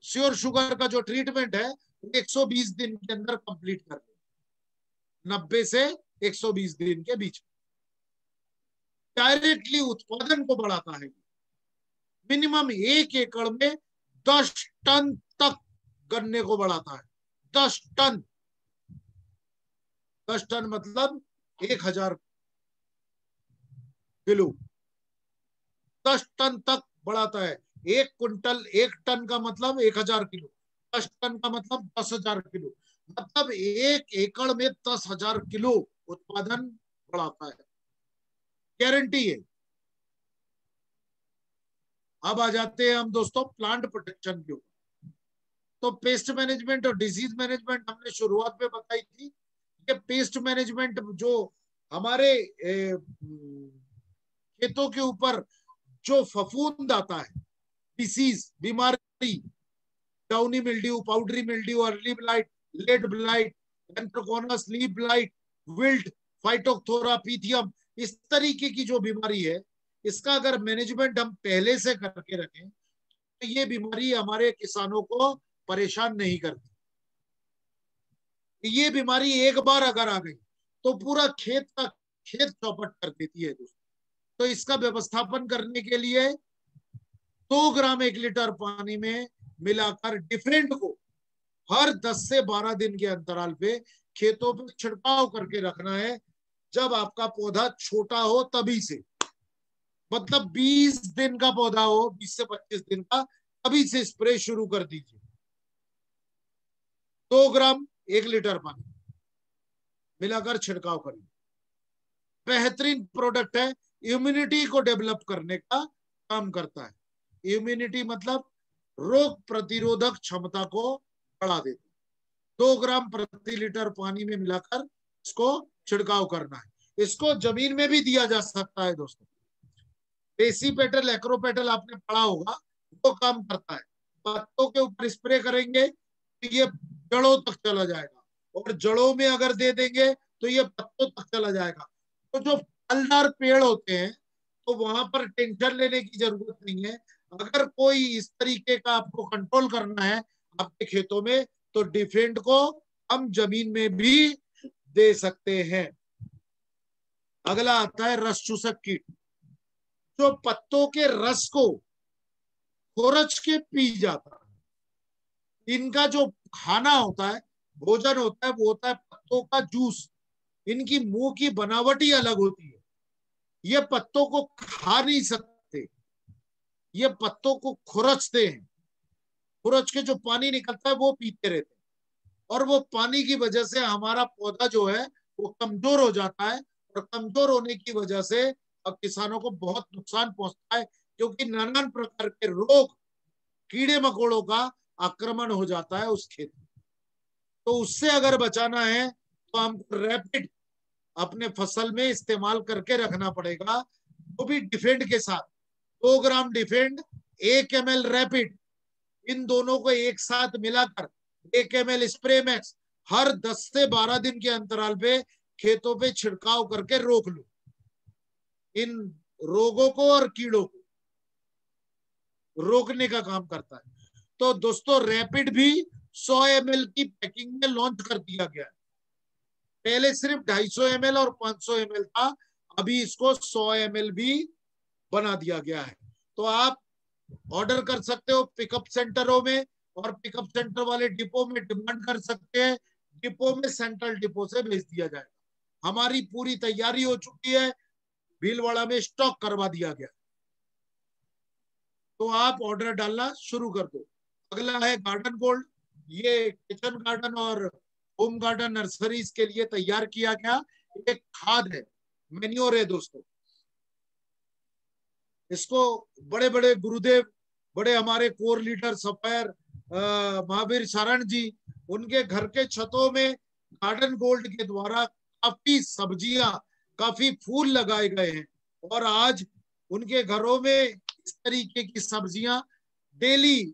A: sure sugar का जो ट्रीटमेंट है 120 दिन के अंदर कंप्लीट कर ले, 90 से 120 दिन के बीच। डायरेक्टली उत्पादन को बढ़ाता है। मिनिमम 1 एकड़ में 10 टन तक गन्ने को बढ़ाता है। 10 टन, 10 टन मतलब 1000 किलो, 10 टन तक बढ़ाता है। 1 कुंटल, 1 टन का मतलब 1000 किलो, 10 टन का मतलब 10,000 किलो, मतलब 1 एकड़ में 10,000 किलो उत्पादन बढ़ाता है, गारंटी है। अब आ जाते हैं हम दोस्तों प्लांट प्रोटेक्शन के ऊपर। तो पेस्ट मैनेजमेंट और डिजीज मैनेजमेंट हमने शुरुआत में बताई थी। ये पेस्ट मैनेजमेंट जो हमारे खेतों के ऊपर जो फफूंद आता है, डिसीज, बीमारी, downy mildew, powdery mildew, early blight, late blight, anthracnose leaf blight, wilt, phytophthora, pythium, इस तरीके की जो बीमारी है, इसका अगर मैनेजमेंट हम पहले से करके रखें तो ये बीमारी हमारे किसानों को परेशान नहीं करती। ये बीमारी एक बार अगर आ गई तो पूरा खेत का खेत चौपट कर देती है दोस्तों। तो इसका व्यवस्थापन करने के लिए 2 ग्राम 1 लीटर पानी में मिलाकर डिफरेंट को हर 10 से 12 दिन के अंतराल पे खेतों पे छिड़काव करके रखना है। जब आपका पौधा छोटा हो तभी से, मतलब 20 दिन का पौधा हो, 20 से 25 दिन का, तभी से स्प्रे शुरू कर दीजिए। 2 ग्राम 1 लीटर पानी मिलाकर छिड़काव करिए। बेहतरीन प्रोडक्ट है, इम्यूनिटी को डेवलप करने का काम करता है। इम्यूनिटी मतलब रोग प्रतिरोधक क्षमता को बढ़ा देता है। 2 ग्राम प्रति लीटर पानी में मिलाकर इसको छिड़काव करना है। इसको जमीन में भी दिया जा सकता है दोस्तों। देसी पेटल, एक्रोपेटल आपने पढ़ा होगा, वो काम करता है। पत्तों के ऊपर स्प्रे करेंगे तो ये जड़ों तक चला जाएगा, और जड़ों में अगर दे देंगे तो ये पत्तों तक चला जाएगा। तो जो फलदार पेड़ होते हैं तो वहां पर टेंशन लेने की जरूरत नहीं है। अगर कोई इस तरीके का आपको कंट्रोल करना है आपके खेतों में तो डिफेंड को हम जमीन में भी दे सकते हैं। अगला आता है रस चूसक कीट, जो पत्तों के रस को खोरच के पी जाता है। इनका जो खाना होता है, भोजन होता है, वो होता है पत्तों का जूस। इनकी मुंह की बनावट ही अलग होती है। ये पत्तों को खा नहीं सकते, ये पत्तों को खुरचते हैं। खुरच के जो पानी निकलता है वो पीते रहते हैं, और वो पानी की वजह से हमारा पौधा जो है वो कमजोर हो जाता है, और कमजोर होने की वजह से अब किसानों को बहुत नुकसान पहुंचता है, क्योंकि नानान प्रकार के रोग, कीड़े मकोड़ों का आक्रमण हो जाता है उस खेत में। तो उससे अगर बचाना है तो हमको रैपिड अपने फसल में इस्तेमाल करके रखना पड़ेगा, वो भी डिफेंड के साथ। 2 ग्राम डिफेंड, 1 ml रैपिड, इन दोनों को एक साथ मिलाकर 1 ml स्प्रे मैक्स हर 10 से 12 दिन के अंतराल पे खेतों पे छिड़काव करके रोक लो इन रोगों को, और कीड़ों को रोकने का काम करता है। तो दोस्तों रैपिड भी 100 ml की पैकिंग में लॉन्च कर दिया गया है। पहले सिर्फ 250 ml और 500 ml था, अभी इसको 100 ml भी बना दिया गया है। तो आप ऑर्डर कर सकते हो पिकअप सेंटरों में, और पिकअप सेंटर वाले डिपो में डिमांड कर सकते हैं। डिपो में सेंट्रल डिपो से भेज दिया जाएगा। हमारी पूरी तैयारी हो चुकी है, भीलवाड़ा में स्टॉक करवा दिया गया, तो आप ऑर्डर डालना शुरू कर दो। अगला है गार्डन गोल्ड। ये किचन गार्डन और होम गार्डन नर्सरीज के लिए तैयार किया गया एक खाद है, मेन्योर है दोस्तों। इसको बड़े बड़े गुरुदेव, बड़े हमारे कोर लीडर सफायर महावीर शरण जी, उनके घर के छतों में गार्डन गोल्ड के द्वारा काफी सब्जियां, काफी फूल लगाए गए हैं, और आज उनके घरों में इस तरीके की सब्जियां डेली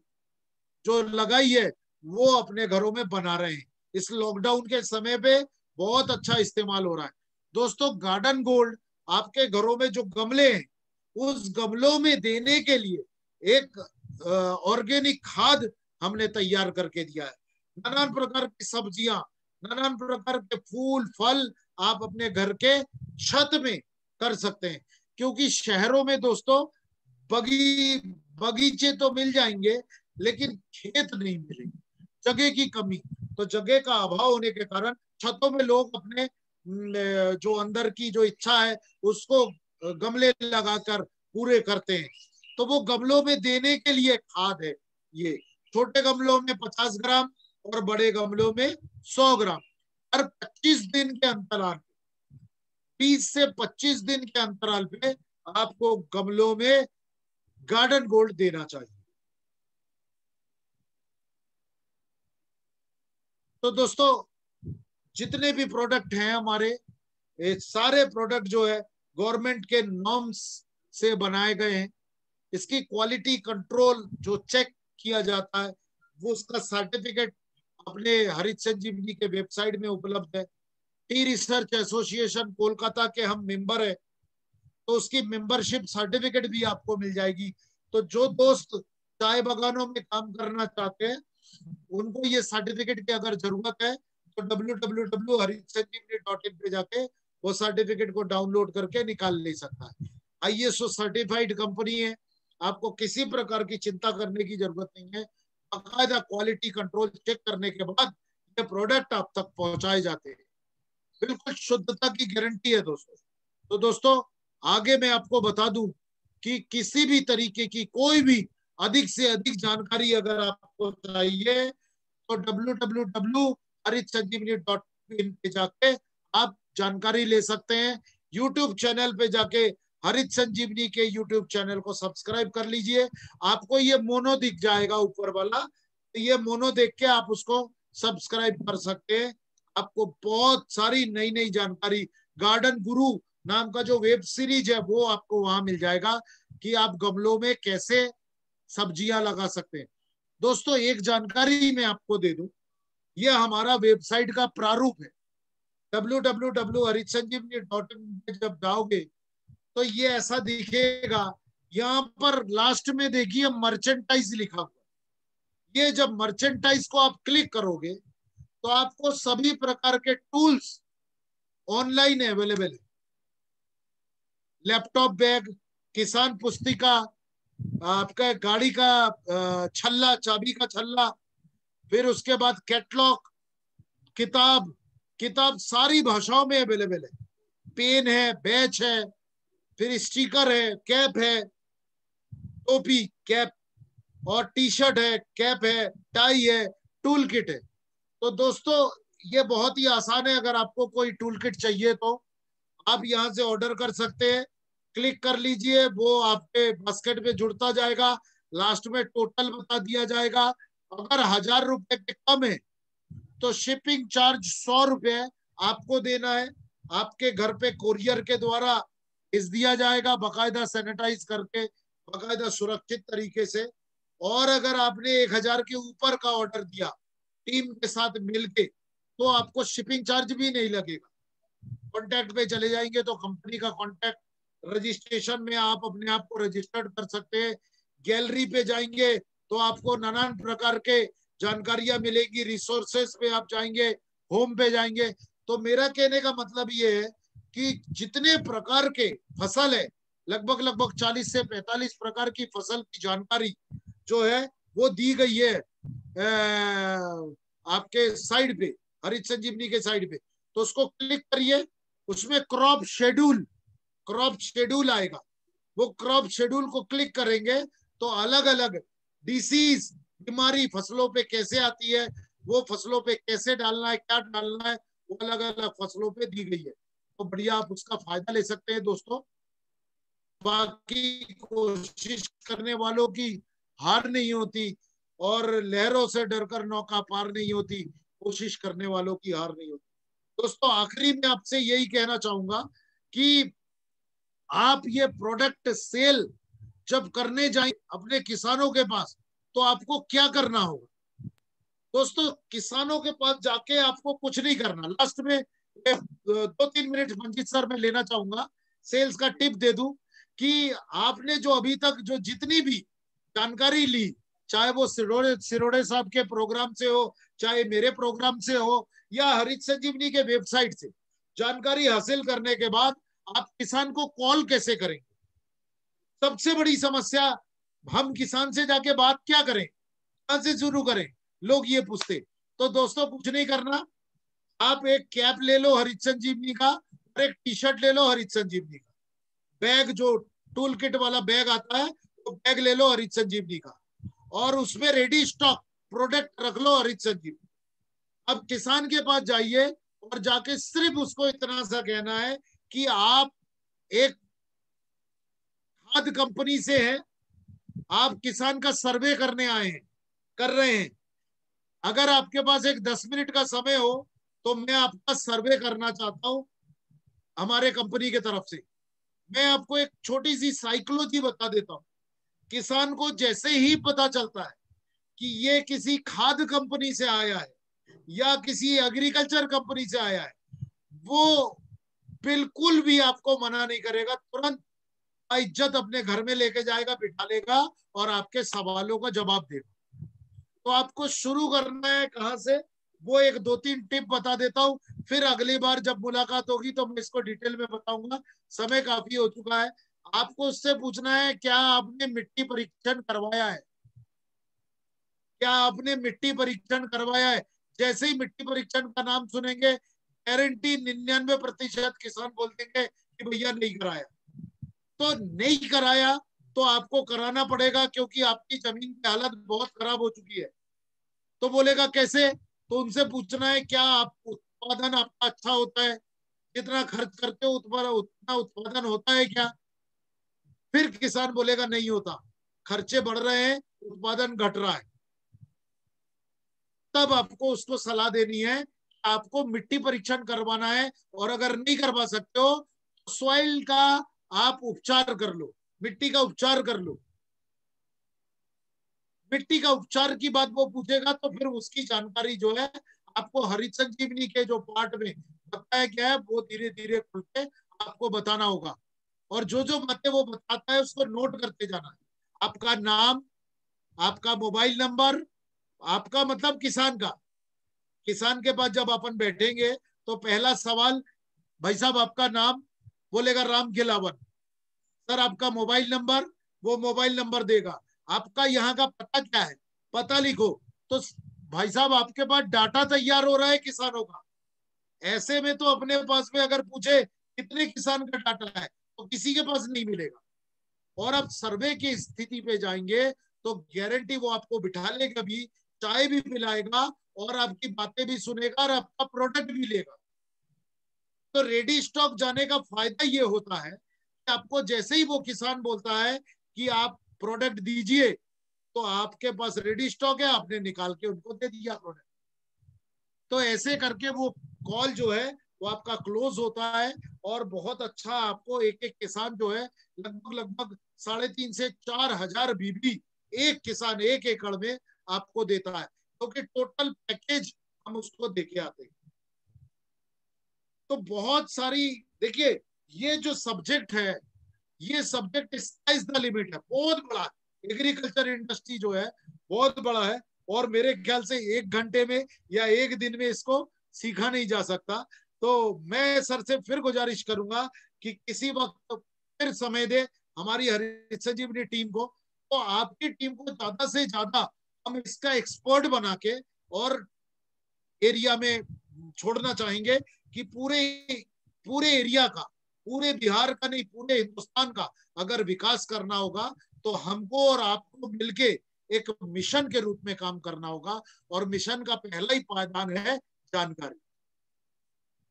A: जो लगाई है वो अपने घरों में बना रहे हैं। इस लॉकडाउन के समय पे बहुत अच्छा इस्तेमाल हो रहा है। दोस्तों गार्डन गोल्ड आपके घरों में जो गमले हैं उस गमलों में देने के लिए एक ऑर्गेनिक खाद हमने तैयार करके दिया है। नानान प्रकार की सब्जियां, नानान प्रकार के फूल फल आप अपने घर के छत में कर सकते हैं, क्योंकि शहरों में दोस्तों बगीचे तो मिल जाएंगे लेकिन खेत नहीं मिलेंगे, जगह की कमी। तो जगह का अभाव होने के कारण छतों में लोग अपने जो अंदर की जो इच्छा है उसको गमले लगाकर पूरे करते हैं। तो वो गमलों में देने के लिए खाद है ये। छोटे गमलों में 50 ग्राम और बड़े गमलों में 100 ग्राम। हर 25 दिन के अंतराल, 20 से 25 दिन के अंतराल पे आपको गमलों में गार्डन गोल्ड देना चाहिए। तो दोस्तों जितने भी प्रोडक्ट हैं हमारे, ये सारे प्रोडक्ट जो है गवर्नमेंट के नॉर्म्स से बनाए गए हैं। इसकी क्वालिटी कंट्रोल जो चेक किया जाता है वो उसका सर्टिफिकेट अपने हरित संजीवनी के वेबसाइट में उपलब्ध है। टी रिसर्च एसोसिएशन कोलकाता के हम मेंबर है, तो उसकी मेंबरशिप सर्टिफिकेट भी आपको मिल जाएगी। तो जो दोस्त चाय बागानों में काम करना चाहते हैं उनको ये सर्टिफिकेट की अगर जरूरत है तो www.haritsanjeevani.in पे जाके वो सर्टिफिकेट को डाउनलोड करके निकाल ले सकता है। ISO सर्टिफाइड कंपनी है, आपको किसी प्रकार की चिंता करने की जरूरत नहीं है। बाकायदा क्वालिटी कंट्रोल चेक करने के बाद ये प्रोडक्ट आप तक पहुंचाए जाते हैं। बिल्कुल शुद्धता की गारंटी है दोस्तों। तो दोस्तों आगे मैं आपको बता दूं कि किसी भी तरीके की कोई भी अधिक से अधिक जानकारी अगर आपको चाहिए तो www.haritsanjeevani.in पे जाके आप जानकारी ले सकते हैं। यूट्यूब चैनल पे जाके हरित संजीवनी के यूट्यूब चैनल को सब्सक्राइब कर लीजिए। आपको ये मोनो दिख जाएगा ऊपर वाला, तो ये मोनो देख के आप उसको सब्सक्राइब कर सकते हैं। आपको बहुत सारी नई नई जानकारी, गार्डन गुरु नाम का जो वेब सीरीज है वो आपको वहां मिल जाएगा कि आप गमलों में कैसे सब्जियां लगा सकते हैं। दोस्तों एक जानकारी मैं आपको दे दूं, ये हमारा वेबसाइट का प्रारूप है। www.haritsanjeevani.in पे जब जाओगे तो ये ऐसा दिखेगा। यहाँ पर लास्ट में देखिए मर्चेंटाइज लिखा हुआ। ये जब मर्चेंटाइज को आप क्लिक करोगे तो आपको सभी प्रकार के टूल्स ऑनलाइन अवेलेबल है। लैपटॉप बैग, किसान पुस्तिका, आपका गाड़ी का छल्ला, चाबी का छल्ला, फिर उसके बाद कैटलॉग, किताब, किताब सारी भाषाओं में अवेलेबल है। पेन है, बैच है, फिर स्टिकर है, कैप है, टोपी कैप, और टी शर्ट है, कैप है, टाई है, टूल किट है। तो दोस्तों ये बहुत ही आसान है। अगर आपको कोई टूल किट चाहिए तो आप यहाँ से ऑर्डर कर सकते हैं। क्लिक कर लीजिए, वो आपके बास्केट में जुड़ता जाएगा। लास्ट में टोटल बता दिया जाएगा। अगर 1000 रुपए के कम है तो शिपिंग चार्ज 100 रुपए आपको देना है। आपके घर पे कोरियर के द्वारा भेज दिया जाएगा, बाकायदा सैनिटाइज करके, बाकायदा सुरक्षित तरीके से। और अगर आपने 1000 के ऊपर का ऑर्डर दिया टीम के साथ मिलके तो आपको शिपिंग चार्ज भी नहीं लगेगा। कॉन्टैक्ट पे चले जाएंगे तो कंपनी का कॉन्टैक्ट, रजिस्ट्रेशन में आप अपने आप को रजिस्टर्ड कर सकते हैं। गैलरी पे जाएंगे तो आपको नानान प्रकार के जानकारियां मिलेगी। रिसोर्सेस पे आप जाएंगे, होम पे जाएंगे। तो मेरा कहने का मतलब ये है कि जितने प्रकार के फसल है, लगभग लगभग 40 से 45 प्रकार की फसल की जानकारी जो है वो दी गई है आपके साइड पे, हरित संजीवनी के साइड पे। तो उसको क्लिक करिए, उसमें क्रॉप शेड्यूल आएगा। वो क्रॉप शेड्यूल को क्लिक करेंगे तो अलग अलग डिसीज, बीमारी फसलों पे कैसे आती है, वो फसलों पे कैसे डालना है, क्या डालना है, वो अलग अलग फसलों पे दी गई है। तो बढ़िया आप उसका फायदा ले सकते हैं दोस्तों। बाकी कोशिश करने वालों की हार नहीं होती और लहरों से डरकर नौका पार नहीं होती, कोशिश करने वालों की हार नहीं होती। दोस्तों आखिरी में आपसे यही कहना चाहूंगा कि आप ये प्रोडक्ट सेल जब करने जाए अपने किसानों के पास तो आपको क्या करना होगा। दोस्तों किसानों के पास जाके आपको कुछ नहीं करना, लास्ट में 2-3 मिनट मंजीत सर मैं लेना चाहूंगा, सेल्स का टिप दे दूं कि आपने जो अभी तक जो जितनी भी जानकारी ली, चाहे वो सिरोड़े साहब के प्रोग्राम से हो, चाहे मेरे प्रोग्राम से हो, या हरित संजीवनी के वेबसाइट से, जानकारी हासिल करने के बाद आप किसान को कॉल कैसे करेंगे? सबसे बड़ी समस्या, हम किसान से जाके बात क्या करें, कहां से शुरू करें, लोग ये पूछते। तो दोस्तों कुछ नहीं करना, आप एक कैप ले लो हरित संजीवनी का और एक टी शर्ट ले लो हरित संजीवनी का, बैग जो टूल किट वाला बैग आता है वो बैग ले लो हरित संजीवनी का, और उसमें रेडी स्टॉक प्रोडक्ट रख लो हरित संजीवनी। अब किसान के पास जाइए और जाके सिर्फ उसको इतना सा कहना है कि आप एक खाद कंपनी से हैं, आप किसान का सर्वे करने आए हैं, कर रहे हैं, अगर आपके पास एक 10 मिनट का समय हो तो मैं आपका सर्वे करना चाहता हूं हमारे कंपनी की तरफ से। मैं आपको एक छोटी सी साइकोलॉजी बता देता हूं। किसान को जैसे ही पता चलता है कि ये किसी खाद कंपनी से आया है या किसी एग्रीकल्चर कंपनी से आया है, वो बिल्कुल भी आपको मना नहीं करेगा, तुरंत इज्जत अपने घर में लेके जाएगा, बिठा लेगा और आपके सवालों का जवाब देगा। तो आपको शुरू करना है कहां से, वो एक 2-3 टिप बता देता हूं, फिर अगली बार जब मुलाकात होगी तो मैं इसको डिटेल में बताऊंगा, समय काफी हो चुका है। आपको उससे पूछना है, क्या आपने मिट्टी परीक्षण करवाया है? क्या आपने मिट्टी परीक्षण करवाया है? जैसे ही मिट्टी परीक्षण का नाम सुनेंगे, गारंटी 99% किसान बोल देंगे कि भैया नहीं कराया। तो नहीं कराया तो आपको कराना पड़ेगा, क्योंकि आपकी जमीन की हालत बहुत खराब हो चुकी है। तो बोलेगा कैसे? तो उनसे पूछना है, क्या आप उत्पादन आपका अच्छा होता है, जितना खर्च करते हो उतना उत्पादन होता है क्या? फिर किसान बोलेगा नहीं होता, खर्चे बढ़ रहे हैं, उत्पादन घट रहा है। तब आपको उसको सलाह देनी है, आपको मिट्टी परीक्षण करवाना है, और अगर नहीं करवा सकते हो तो सॉइल का आप उपचार कर लो, मिट्टी का उपचार कर लो। मिट्टी का उपचार की बात वो पूछेगा तो फिर उसकी जानकारी जो है आपको हरित संजीवनी के जो पार्ट में बताया गया है वो धीरे धीरे खुल के आपको बताना होगा। और जो जो बातें वो बताता है उसको नोट करते जाना है। आपका नाम, आपका मोबाइल नंबर, आपका मतलब किसान का, किसान के पास जब अपन बैठेंगे तो पहला सवाल, भाई साहब आपका नाम, बोलेगा राम खिलावन। सर आपका मोबाइल नंबर, वो मोबाइल नंबर देगा। आपका यहाँ का पता क्या है, पता लिखो। तो भाई साहब आपके पास डाटा तैयार हो रहा है किसानों का। ऐसे में तो अपने पास में अगर पूछे कितने किसान का डाटा है तो किसी के पास नहीं मिलेगा। और अब सर्वे की स्थिति पे जाएंगे तो गारंटी वो आपको बिठा लेगा भी, चाय भी पिलाएगा और आपकी बातें भी सुनेगा और आपका प्रोडक्ट भी लेगा। तो रेडी स्टॉक जाने का फायदा ये होता है कि आपको जैसे ही वो किसान बोलता है कि आप प्रोडक्ट दीजिए, तो आपके पास रेडी स्टॉक है, आपने निकाल के उनको दे दिया प्रोडक्ट। तो ऐसे करके वो कॉल जो है वो आपका क्लोज होता है। और बहुत अच्छा आपको एक एक किसान जो है लगभग लगभग 3.5 से 4 हजार बीबी एक किसान 1 एकड़ में आपको देता है, क्योंकि टोटल पैकेज हम उसको देके आते हैं। तो बहुत सारी, देखिए ये जो सब्जेक्ट है, ये सब्जेक्ट स्काइज द लिमिट है, बहुत बड़ा है। एग्रीकल्चर इंडस्ट्री जो है बहुत बड़ा है, और मेरे ख्याल से 1 घंटे में या 1 दिन में इसको सीखा नहीं जा सकता। तो मैं सर से फिर गुजारिश करूंगा कि किसी वक्त फिर समय दे हमारी हरित संजीवनी टीम को, तो आपकी टीम को ज्यादा से ज्यादा हम इसका एक्सपर्ट बना के और एरिया में छोड़ना चाहेंगे कि पूरे पूरे एरिया का, पूरे बिहार का नहीं पूरे हिंदुस्तान का अगर विकास करना होगा तो हमको और आपको मिलके एक मिशन के रूप में काम करना होगा। और मिशन का पहला ही पायदान है जानकारी।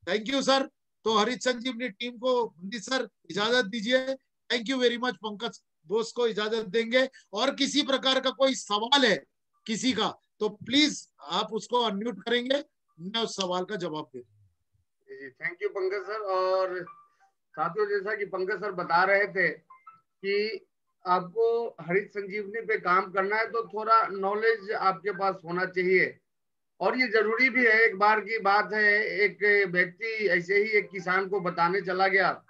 A: Thank you sir. तो हरित संजीवनी टीम को सर इजाजत दीजिए। Thank you very much. Pankaj Bose को इजाजत देंगे। और किसी प्रकार का कोई सवाल है किसी का तो प्लीज आप उसको अनम्यूट करेंगे, मैं उस सवाल का जवाब दे दूंगा।
B: Thank you Pankaj sir. और साथियों, जैसा कि पंकज सर बता रहे थे कि आपको हरित संजीवनी पे काम करना है तो थोड़ा नॉलेज आपके पास होना चाहिए। और ये जरूरी भी है। एक बार की बात है, एक व्यक्ति ऐसे ही एक किसान को बताने चला गया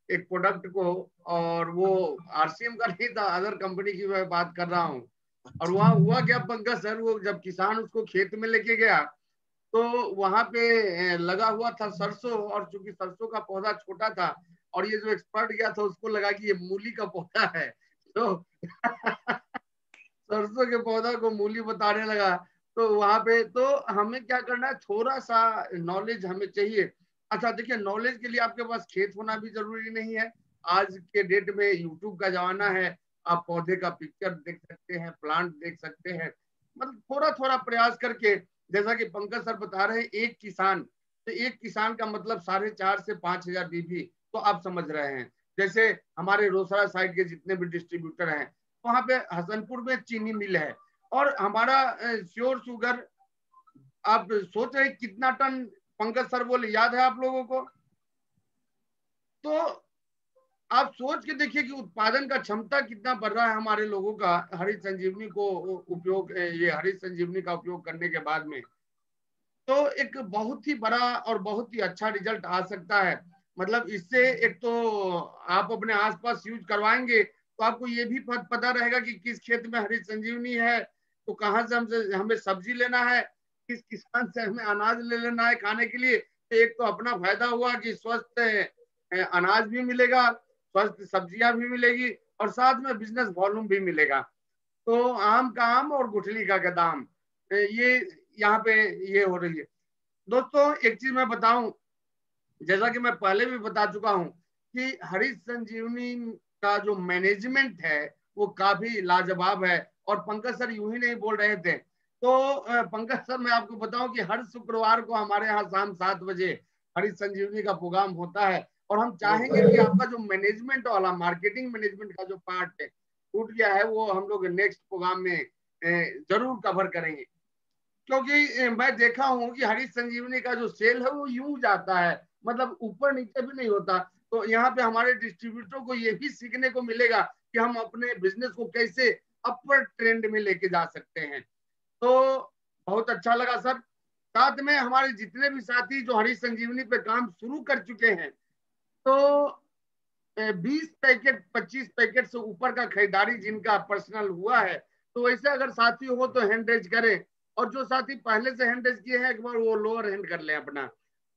B: एक प्रोडक्ट को, और वो आरसीएम का नहीं था, अदर कंपनी की मैं बात कर रहा हूँ। और वहां हुआ क्या पंकज सर, वो जब किसान उसको खेत में लेके गया तो वहां पे लगा हुआ था सरसों, और चूंकि सरसों का पौधा छोटा था और ये जो एक्सपर्ट गया था उसको लगा कि ये मूली का पौधा है, तो सरसों के पौधा को मूली बताने लगा। तो वहां पे तो हमें क्या करना है, थोड़ा सा नॉलेज हमें चाहिए। अच्छा देखिए, नॉलेज के लिए आपके पास खेत होना भी जरूरी नहीं है। आज के डेट में यूट्यूब का जमाना है, आप पौधे का पिक्चर देख सकते हैं, प्लांट देख सकते हैं। मतलब थोड़ा थोड़ा प्रयास करके, जैसा कि पंकज सर बता रहे हैं, एक किसान, तो एक किसान का मतलब 4,500 से 5,000 बीबी, तो आप समझ रहे हैं। जैसे हमारे रोसड़ा साइड के जितने भी डिस्ट्रीब्यूटर हैं, वहां पे हसनपुर में चीनी मिल है, और हमारा श्योर शुगर, आप सोच रहे कितना टन पंकज सर बोले, याद है आप लोगों को? तो आप सोच के देखिए कि उत्पादन का क्षमता कितना बढ़ रहा है हमारे लोगों का हरित संजीवनी को उपयोग, ये हरित संजीवनी का उपयोग करने के बाद में। तो एक बहुत ही बड़ा और बहुत ही अच्छा रिजल्ट आ सकता है। मतलब इससे एक तो आप अपने आसपास यूज करवाएंगे तो आपको ये भी पता रहेगा कि किस खेत में हरित संजीवनी है, तो कहाँ से हमें सब्जी लेना है, किस किसान से हमें अनाज ले लेना है खाने के लिए। तो एक तो अपना फायदा हुआ कि स्वस्थ अनाज भी मिलेगा, स्वस्थ सब्जियां भी मिलेगी, और साथ में बिजनेस वॉल्यूम भी मिलेगा। तो आम का आम और गुठली का दाम, ये यहाँ पे ये हो रही है। दोस्तों एक चीज मैं बताऊं, जैसा कि मैं पहले भी बता चुका हूं कि हरित संजीवनी का जो मैनेजमेंट है वो काफी लाजवाब है। और पंकज सर यूं ही नहीं बोल रहे थे, तो पंकज सर मैं आपको बताऊं कि हर शुक्रवार को हमारे यहाँ शाम 7 बजे हरित संजीवनी का प्रोग्राम होता है। और हम चाहेंगे कि आपका जो मैनेजमेंट वाला, मार्केटिंग मैनेजमेंट का जो पार्ट है टूट गया है, वो हम लोग नेक्स्ट प्रोग्राम में जरूर कवर करेंगे। क्योंकि मैं देखा हूं कि हरित संजीवनी का जो सेल है वो यूं जाता है, मतलब ऊपर नीचे भी नहीं होता। तो यहाँ पे हमारे डिस्ट्रीब्यूटर को ये भी सीखने को मिलेगा कि हम अपने बिजनेस को कैसे अपर ट्रेंड में लेके जा सकते हैं। तो बहुत अच्छा लगा सर। साथ में हमारे जितने भी साथी जो हरित संजीवनी पे काम शुरू कर चुके हैं, तो 20 पैकेट 25 पैकेट से ऊपर का खरीदारी जिनका पर्सनल हुआ है, तो वैसे अगर साथी हो तो हैंड रेज करें। और जो साथी पहले से हैंड रेज किए हैं, एक बार वो लोअर हैंड कर लें अपना,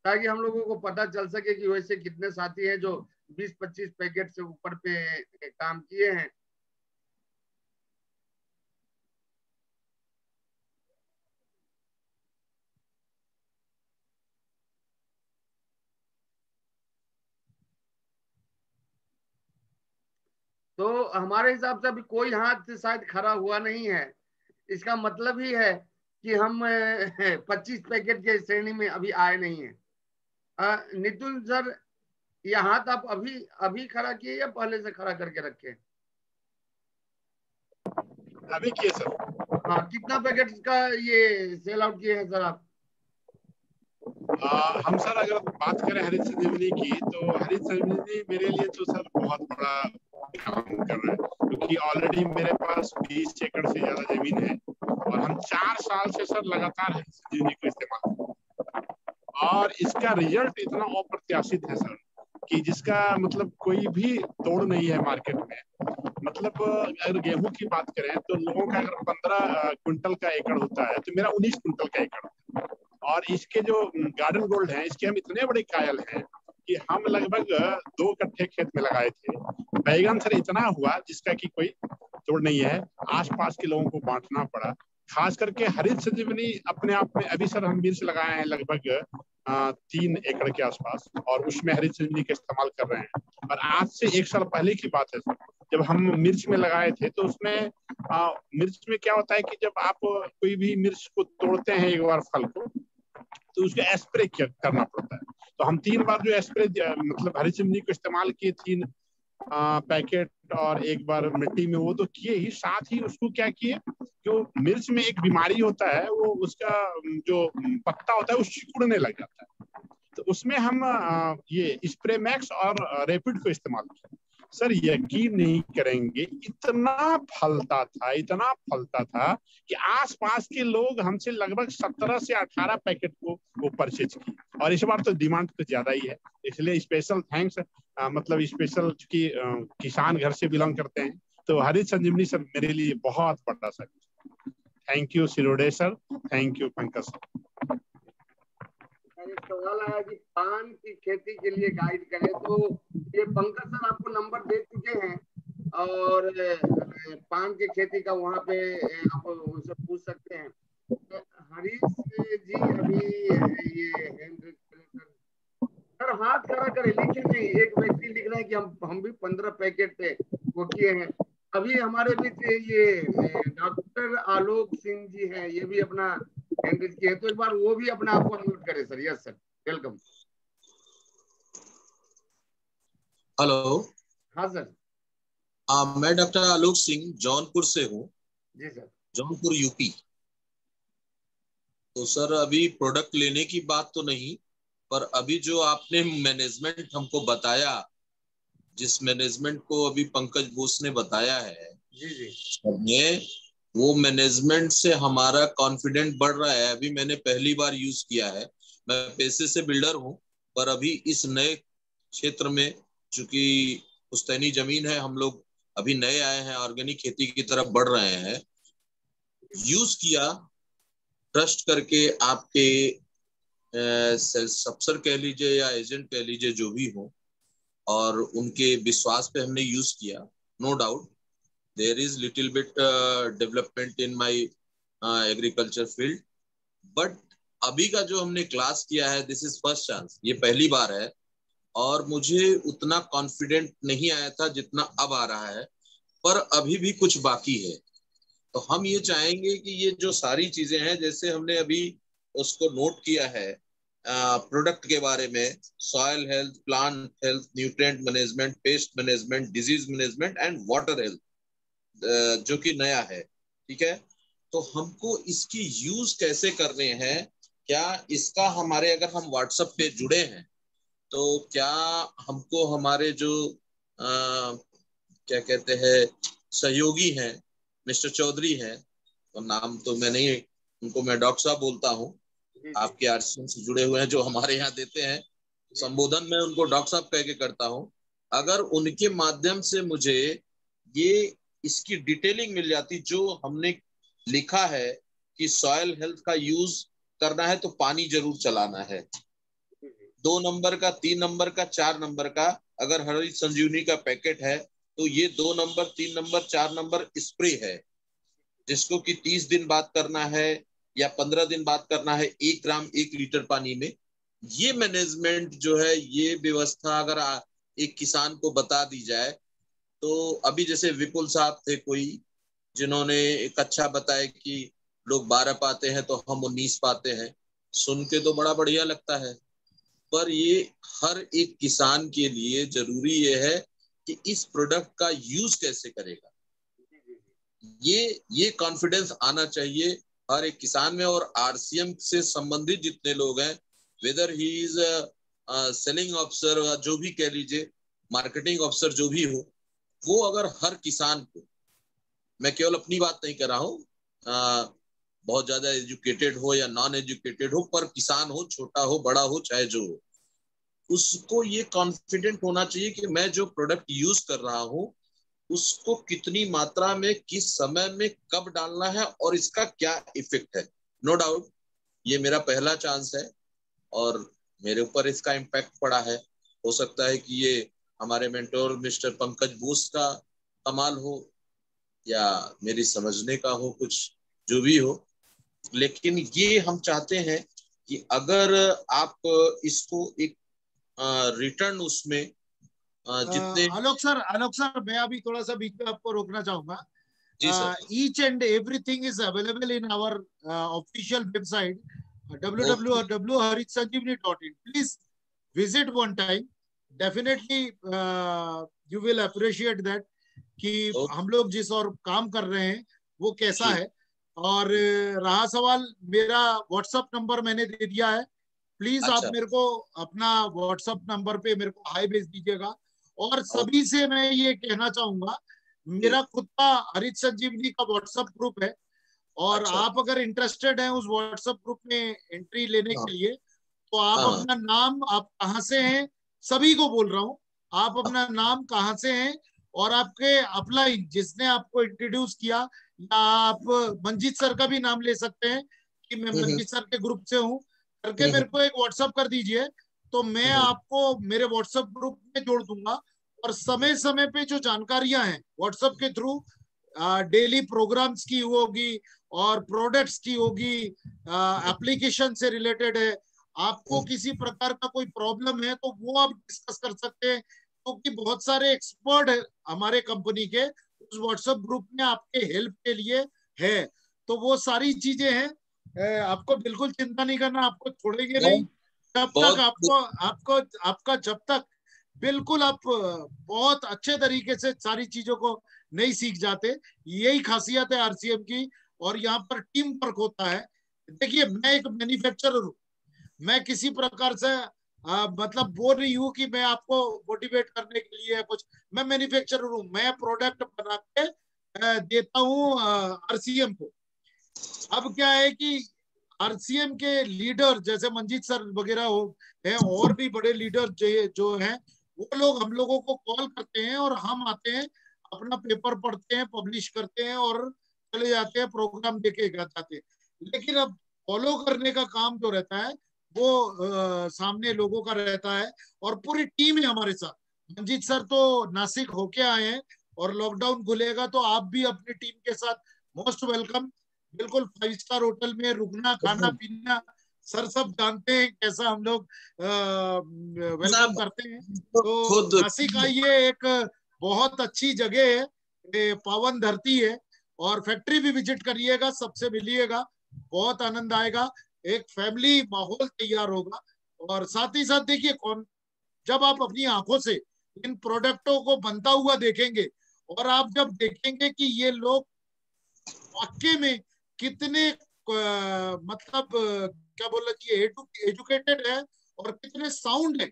B: ताकि हम लोगों को पता चल सके कि वैसे कितने साथी हैं जो 20-25 पैकेट से ऊपर पे काम किए हैं। तो हमारे हिसाब से अभी कोई हाथ शायद खड़ा हुआ नहीं है। इसका मतलब ही है कि हम 25 पैकेट के श्रेणी में अभी आए नहीं है। नितुल सर, ये हाथ आप अभी अभी खड़ा किए या पहले से खड़ा करके रखे?
C: अभी किए सर।
B: हाँ, कितना पैकेट का ये सेल आउट किए हैं सर आप?
C: हम सर अगर बात करें हरित संजीवनी की, तो हरित संजीवनी मेरे लिए तो सर बहुत बड़ा काम कर रहा है, क्योंकि ऑलरेडी मेरे पास 20 एकड़ से ज्यादा जमीन है और हम 4 साल से सर लगातार हरित संजीवनी को इस्तेमाल कर रहे हैं। और इसका रिजल्ट इतना अप्रत्याशित है सर कि जिसका मतलब कोई भी तोड़ नहीं है मार्केट में। मतलब अगर गेहूं की बात करें तो लोगों का अगर 15 क्विंटल का एकड़ होता है तो मेरा 19 क्विंटल का एकड़ है। और इसके जो गार्डन गोल्ड हैं, इसके हम इतने बड़े कायल हैं कि हम लगभग 2 कट्ठे खेत में लगाए थे। बैगन सर इतना हुआ जिसका कि कोई तोड़ नहीं है, आसपास के लोगों को बांटना पड़ा। खास करके हरित संजीवनी अपने आप में, अभी सर हम मिर्च लगाए हैं लगभग 3 एकड़ के आसपास, और उसमें हरित संजीवनी का इस्तेमाल कर रहे हैं। और आज से 1 साल पहले की बात है सर, जब हम मिर्च में लगाए थे तो उसमें मिर्च में क्या होता है कि जब आप कोई भी मिर्च को तोड़ते हैं एक बार फल को, तो उसका स्प्रे करना पड़ता है। तो हम 3 बार जो स्प्रे मतलब हरी चिमनी को इस्तेमाल किए, 3 पैकेट और 1 बार मिट्टी में, वो तो किए ही, साथ ही उसको क्या किए, जो मिर्च में एक बीमारी होता है, वो उसका जो पत्ता होता है वो सिकुड़ने लग जाता है। तो उसमें हम ये स्प्रे मैक्स और रैपिड को इस्तेमाल किया। सर यकीन नहीं करेंगे, इतना फलता था कि आसपास के लोग हमसे लगभग 17 से 18 पैकेट को वो परचेज किए। और इस बार तो डिमांड कुछ ज्यादा ही है, इसलिए स्पेशल थैंक्स। मतलब स्पेशल चूंकि किसान घर से बिलोंग करते हैं, तो हरित संजीवनी सर मेरे लिए बहुत बड़ा service. Thank you Shirode sir, thank you Pankaj sir.
B: एक सवाल आया कि पान की खेती के लिए गाइड करें, तो ये पंकज सर आपको नंबर दे चुके हैं, और पान की खेती का वहाँ पे आप उनसे पूछ सकते हैं। हरीश जी अभी ये हैंड सर हाथ खड़ा करे, लिखे नहीं। एक व्यक्ति लिख रहे हैं कि हम भी 15 पैकेट वो किए हैं। अभी हमारे बीच ये डॉक्टर आलोक सिंह जी हैं, ये भी अपना हैंड किए हैं, तो एक बार वो भी अपना आपको अनम्यूट करें sir. Yes sir, welcome.
D: Hello.
B: हाँ सर।
D: मैं डॉक्टर आलोक सिंह जौनपुर से हूँ।
B: जी सर।
D: जौनपुर यूपी। तो सर अभी प्रोडक्ट लेने की बात तो नहीं, पर अभी जो आपने मैनेजमेंट हमको बताया, जिस मैनेजमेंट को अभी पंकज बोस ने बताया है
B: जी जी
D: हमने, वो मैनेजमेंट से हमारा कॉन्फिडेंट बढ़ रहा है। अभी मैंने पहली बार यूज किया है। मैं पेशे से बिल्डर हूँ, पर अभी इस नए क्षेत्र में, चूंकि पुश्तैनी जमीन है, हम लोग अभी नए आए हैं, ऑर्गेनिक खेती की तरफ बढ़ रहे हैं। यूज किया, ट्रस्ट करके आपके सेल्स अफसर कह लीजिए या एजेंट कह लीजिए, जो भी हो, और उनके विश्वास पे हमने यूज किया। No doubt there is little bit development in my agriculture field, but अभी का जो हमने क्लास किया है, दिस इज फर्स्ट चांस, ये पहली बार है, और मुझे उतना कॉन्फिडेंट नहीं आया था जितना अब आ रहा है, पर अभी भी कुछ बाकी है। तो हम ये चाहेंगे कि ये जो सारी चीजें हैं, जैसे हमने अभी उसको नोट किया है प्रोडक्ट के बारे में, soil health, plant health, nutrient management, pest management, disease management and water health, जो कि नया है, ठीक है। तो हमको इसकी यूज कैसे करने हैं, क्या इसका हमारे, अगर हम व्हाट्सएप पे जुड़े हैं, तो क्या हमको हमारे जो क्या कहते हैं सहयोगी हैं, मिस्टर चौधरी हैं, तो नाम तो मैं नहीं, उनको मैं डॉक्टर साहब बोलता हूँ, आपके आरसीएम से जुड़े हुए हैं, जो हमारे यहाँ देते हैं संबोधन, में उनको डॉक्टर साहब कह के करता हूँ। अगर उनके माध्यम से मुझे ये इसकी डिटेलिंग मिल जाती, जो हमने लिखा है कि सॉइल हेल्थ का यूज करना है तो पानी जरूर चलाना है, 2 नंबर का, 3 नंबर का, 4 नंबर का, अगर हरित संजीवनी का पैकेट है तो ये 2 नंबर, 3 नंबर, 4 नंबर स्प्रे है, जिसको कि 30 दिन बाद करना है या 15 दिन बाद करना है, 1 ग्राम 1 लीटर पानी में। ये मैनेजमेंट जो है, ये व्यवस्था अगर एक किसान को बता दी जाए, तो अभी जैसे विपुल साहब थे कोई, जिन्होंने एक अच्छा बताया कि लोग 12 पाते हैं तो हम 19 पाते हैं, सुन के तो बड़ा बढ़िया लगता है, पर ये हर एक किसान के लिए जरूरी ये है कि इस प्रोडक्ट का यूज कैसे करेगा, ये कॉन्फिडेंस आना चाहिए हर एक किसान में। और आरसीएम से संबंधित जितने लोग हैं, weather he is selling officer, जो भी कह लीजिए, मार्केटिंग ऑफिसर जो भी हो, वो अगर हर किसान को, मैं केवल अपनी बात नहीं कर रहा हूँ, बहुत ज्यादा एजुकेटेड हो या नॉन एजुकेटेड हो, पर किसान हो, छोटा हो, बड़ा हो, चाहे जो हो, उसको ये कॉन्फिडेंट होना चाहिए कि मैं जो प्रोडक्ट यूज कर रहा हूँ, उसको कितनी मात्रा में, किस समय में, कब डालना है, और इसका क्या इफेक्ट है। नो डाउट ये मेरा पहला चांस है और मेरे ऊपर इसका इम्पैक्ट पड़ा है। हो सकता है कि ये हमारे मेंटोर मिस्टर पंकज बोस का कमाल हो या मेरी समझने का हो, कुछ जो भी हो, लेकिन ये हम चाहते हैं कि अगर आप इसको एक रिटर्न उसमें जितने
A: आलोक सर मैं अभी थोड़ा सा बीच में आपको रोकना चाहूंगा।
D: जी sir,
A: each and everything is available in our official website www.haritsanjeevani.in. Please visit one time. Definitely you will appreciate that कि हम लोग जिस और काम कर रहे हैं वो कैसा है। और रहा सवाल, मेरा व्हाट्सएप नंबर मैंने दे दिया है, प्लीज आप मेरे को अपना व्हाट्सएप नंबर पे मेरे को हाई भेज दीजिएगा, और सभी से मैं ये कहना चाहूंगा, मेरा खुद का हरित संजीवनी का व्हाट्सएप ग्रुप है, और
D: अच्छा।
A: आप अगर इंटरेस्टेड हैं उस व्हाट्सएप ग्रुप में एंट्री लेने
D: हाँ,
A: के लिए, तो आप
D: हाँ,
A: अपना नाम, आप कहाँ से हैं, सभी को बोल रहा हूँ, आप अपना नाम कहाँ से हैं और आपके अपलाइन जिसने आपको इंट्रोड्यूस किया, या आप मंजीत सर का भी नाम ले सकते हैं कि मैं मंजीत सर के ग्रुप से हूँ करके मेरे को एक व्हाट्सएप कर दीजिए, तो मैं आपको मेरे व्हाट्सएप ग्रुप में जोड़ दूंगा। और समय समय पे जो जानकारियां हैं व्हाट्सएप के थ्रू, डेली प्रोग्राम्स की होगी और प्रोडक्ट्स की होगी, एप्लीकेशन से रिलेटेड है, आपको किसी प्रकार का कोई प्रॉब्लम है तो वो आप डिस्कस कर सकते हैं, क्योंकि बहुत सारे एक्सपर्ट है हमारे कंपनी के उस व्हाट्सएप ग्रुप में आपके हेल्प के लिए है। तो वो सारी चीजें हैं, आपको बिल्कुल चिंता नहीं करना, आपको छोड़ेंगे नहीं जब तक
D: बहुत
A: आपको आपको आपका जब तक बिल्कुल आप बहुत अच्छे तरीके से सारी चीजों को नहीं सीख जाते। यही खासियत है आरसीएम की, और यहाँ पर टीम वर्क होता है। देखिए, मैं एक मैन्युफैक्चरर हूँ, मैं किसी प्रकार से मतलब वो नहीं हूँ कि मैं आपको मोटिवेट करने के लिए कुछ, मैं मैन्युफैक्चरर हूँ, मैं प्रोडक्ट बना के देता हूँ आरसीएम को। अब क्या है कि आरसीएम के लीडर जैसे मंजीत सर वगैरह हो हैं, और भी बड़े लीडर जो हैं, वो लोग हम लोगों को कॉल करते हैं और हम आते हैं, अपना पेपर पढ़ते हैं, पब्लिश करते हैं और चले जाते हैं, प्रोग्राम देके जाते हैं। लेकिन अब फॉलो करने का काम जो रहता है वो सामने लोगों का रहता है, और पूरी टीम है हमारे साथ। मंजीत सर तो नासिक होके आए हैं, और लॉकडाउन खुलेगा तो आप भी अपनी टीम के साथ मोस्ट वेलकम। बिल्कुल 5 स्टार होटल में रुकना, खाना पीना, सर सब जानते हैं कैसा हम लोग वेलकम करते हैं। तो
D: खुद
A: नासिक आइए, एक बहुत अच्छी जगह है, पावन धरती है, और फैक्ट्री भी विजिट करिएगा, सबसे मिलिएगा, बहुत आनंद आएगा, एक फैमिली माहौल तैयार होगा। और साथ ही साथ देखिए, कौन जब आप अपनी आंखों से इन प्रोडक्टों को बनता हुआ देखेंगे, और आप जब देखेंगे कि ये लोग वाकई में कितने मतलब क्या बोला कि एजुकेटेड है और कितने साउंड है,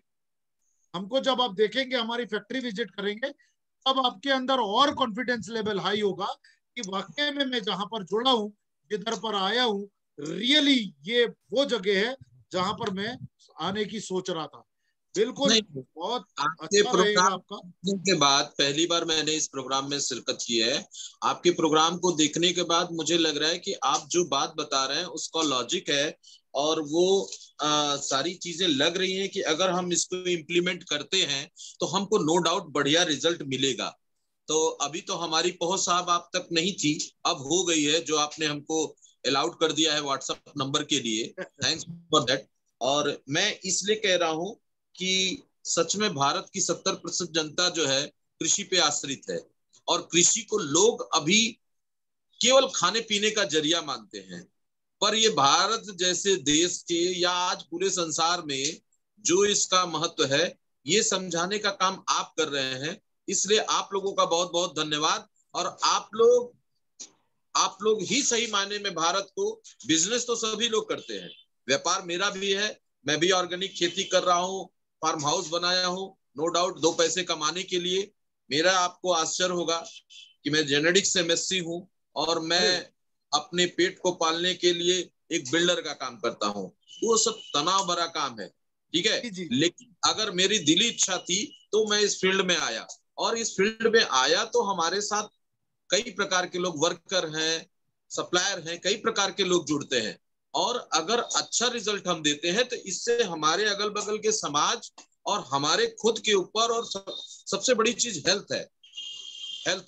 A: हमको जब आप देखेंगे, हमारी फैक्ट्री विजिट करेंगे, तब आपके अंदर और कॉन्फिडेंस लेवल हाई होगा कि वाकई में मैं जहां पर जुड़ा हूं, जिधर पर आया हूं, रियली ये वो जगह है जहां पर मैं आने की सोच रहा था। बिल्कुल,
D: नहीं,
A: बहुत
D: आपके
A: अच्छा रहेगा
D: प्रोग्राम
A: आपका।
D: के बाद पहली बार मैंने इस प्रोग्राम में शिरकत की है। आपके प्रोग्राम को देखने के बाद मुझे लग रहा है कि आप जो बात बता रहे हैं उसका लॉजिक है, और वो सारी चीजें लग रही हैं कि अगर हम इसको इम्प्लीमेंट करते हैं तो हमको नो डाउट बढ़िया रिजल्ट मिलेगा। तो अभी तो हमारी पहुंच साहब आप तक नहीं थी, अब हो गई है, जो आपने हमको अलाउड कर दिया है व्हाट्सएप नंबर के लिए, थैंक्स फॉर दैट। और मैं इसलिए कह रहा हूं कि सच में भारत की 70% जनता जो है कृषि पे आश्रित है, और कृषि को लोग अभी केवल खाने पीने का जरिया मानते हैं। पर ये भारत जैसे देश के या आज पूरे संसार में जो इसका महत्व है, ये समझाने का काम आप कर रहे हैं, इसलिए आप लोगों का बहुत बहुत धन्यवाद। और आप लोग ही सही मायने में भारत को, बिजनेस तो सभी लोग करते हैं, व्यापार मेरा भी है, मैं भी ऑर्गेनिक खेती कर रहा हूँ, फार्म हाउस बनाया हूँ, नो डाउट 2 पैसे कमाने के लिए। मेरा आपको आश्चर्य होगा कि मैं जेनेटिक्स एमएससी हूँ, और मैं अपने पेट को पालने के लिए एक बिल्डर का काम करता हूँ। वो सब तनाव भरा काम है, ठीक है,
A: जी।
D: लेकिन अगर मेरी दिली इच्छा थी तो मैं इस फील्ड में आया, और इस फील्ड में आया तो हमारे साथ कई प्रकार के लोग, वर्कर हैं, सप्लायर हैं, कई प्रकार के लोग जुड़ते हैं। और अगर अच्छा रिजल्ट हम देते हैं तो इससे हमारे अगल बगल के समाज और हमारे खुद के ऊपर, और सबसे बड़ी चीज हेल्थ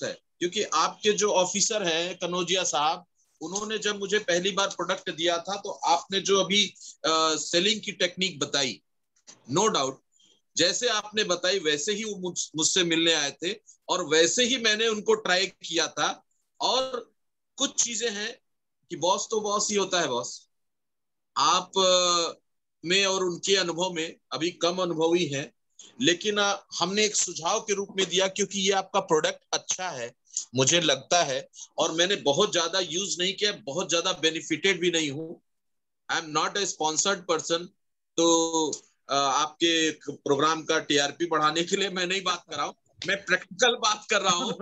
D: है। क्योंकि आपके जो ऑफिसर हैं कनौजिया साहब, उन्होंने जब मुझे पहली बार प्रोडक्ट दिया था, तो आपने जो अभी सेलिंग की टेक्निक बताई, नो डाउट जैसे आपने बताई वैसे ही वो मुझसे मिलने आए थे, और वैसे ही मैंने उनको ट्राई किया था। और कुछ चीजें हैं कि बॉस तो बॉस ही होता है, बॉस आप में और उनके अनुभव में अभी कम अनुभवी हैं, लेकिन हमने एक सुझाव के रूप में दिया, क्योंकि ये आपका प्रोडक्ट अच्छा है मुझे लगता है, और मैंने बहुत ज्यादा यूज नहीं किया, बहुत ज्यादा बेनिफिटेड भी नहीं हूं, I am not a sponsored person. तो आपके प्रोग्राम का टीआरपी बढ़ाने के लिए मैं नहीं बात कर रहा हूँ, मैं प्रैक्टिकल बात कर रहा हूँ।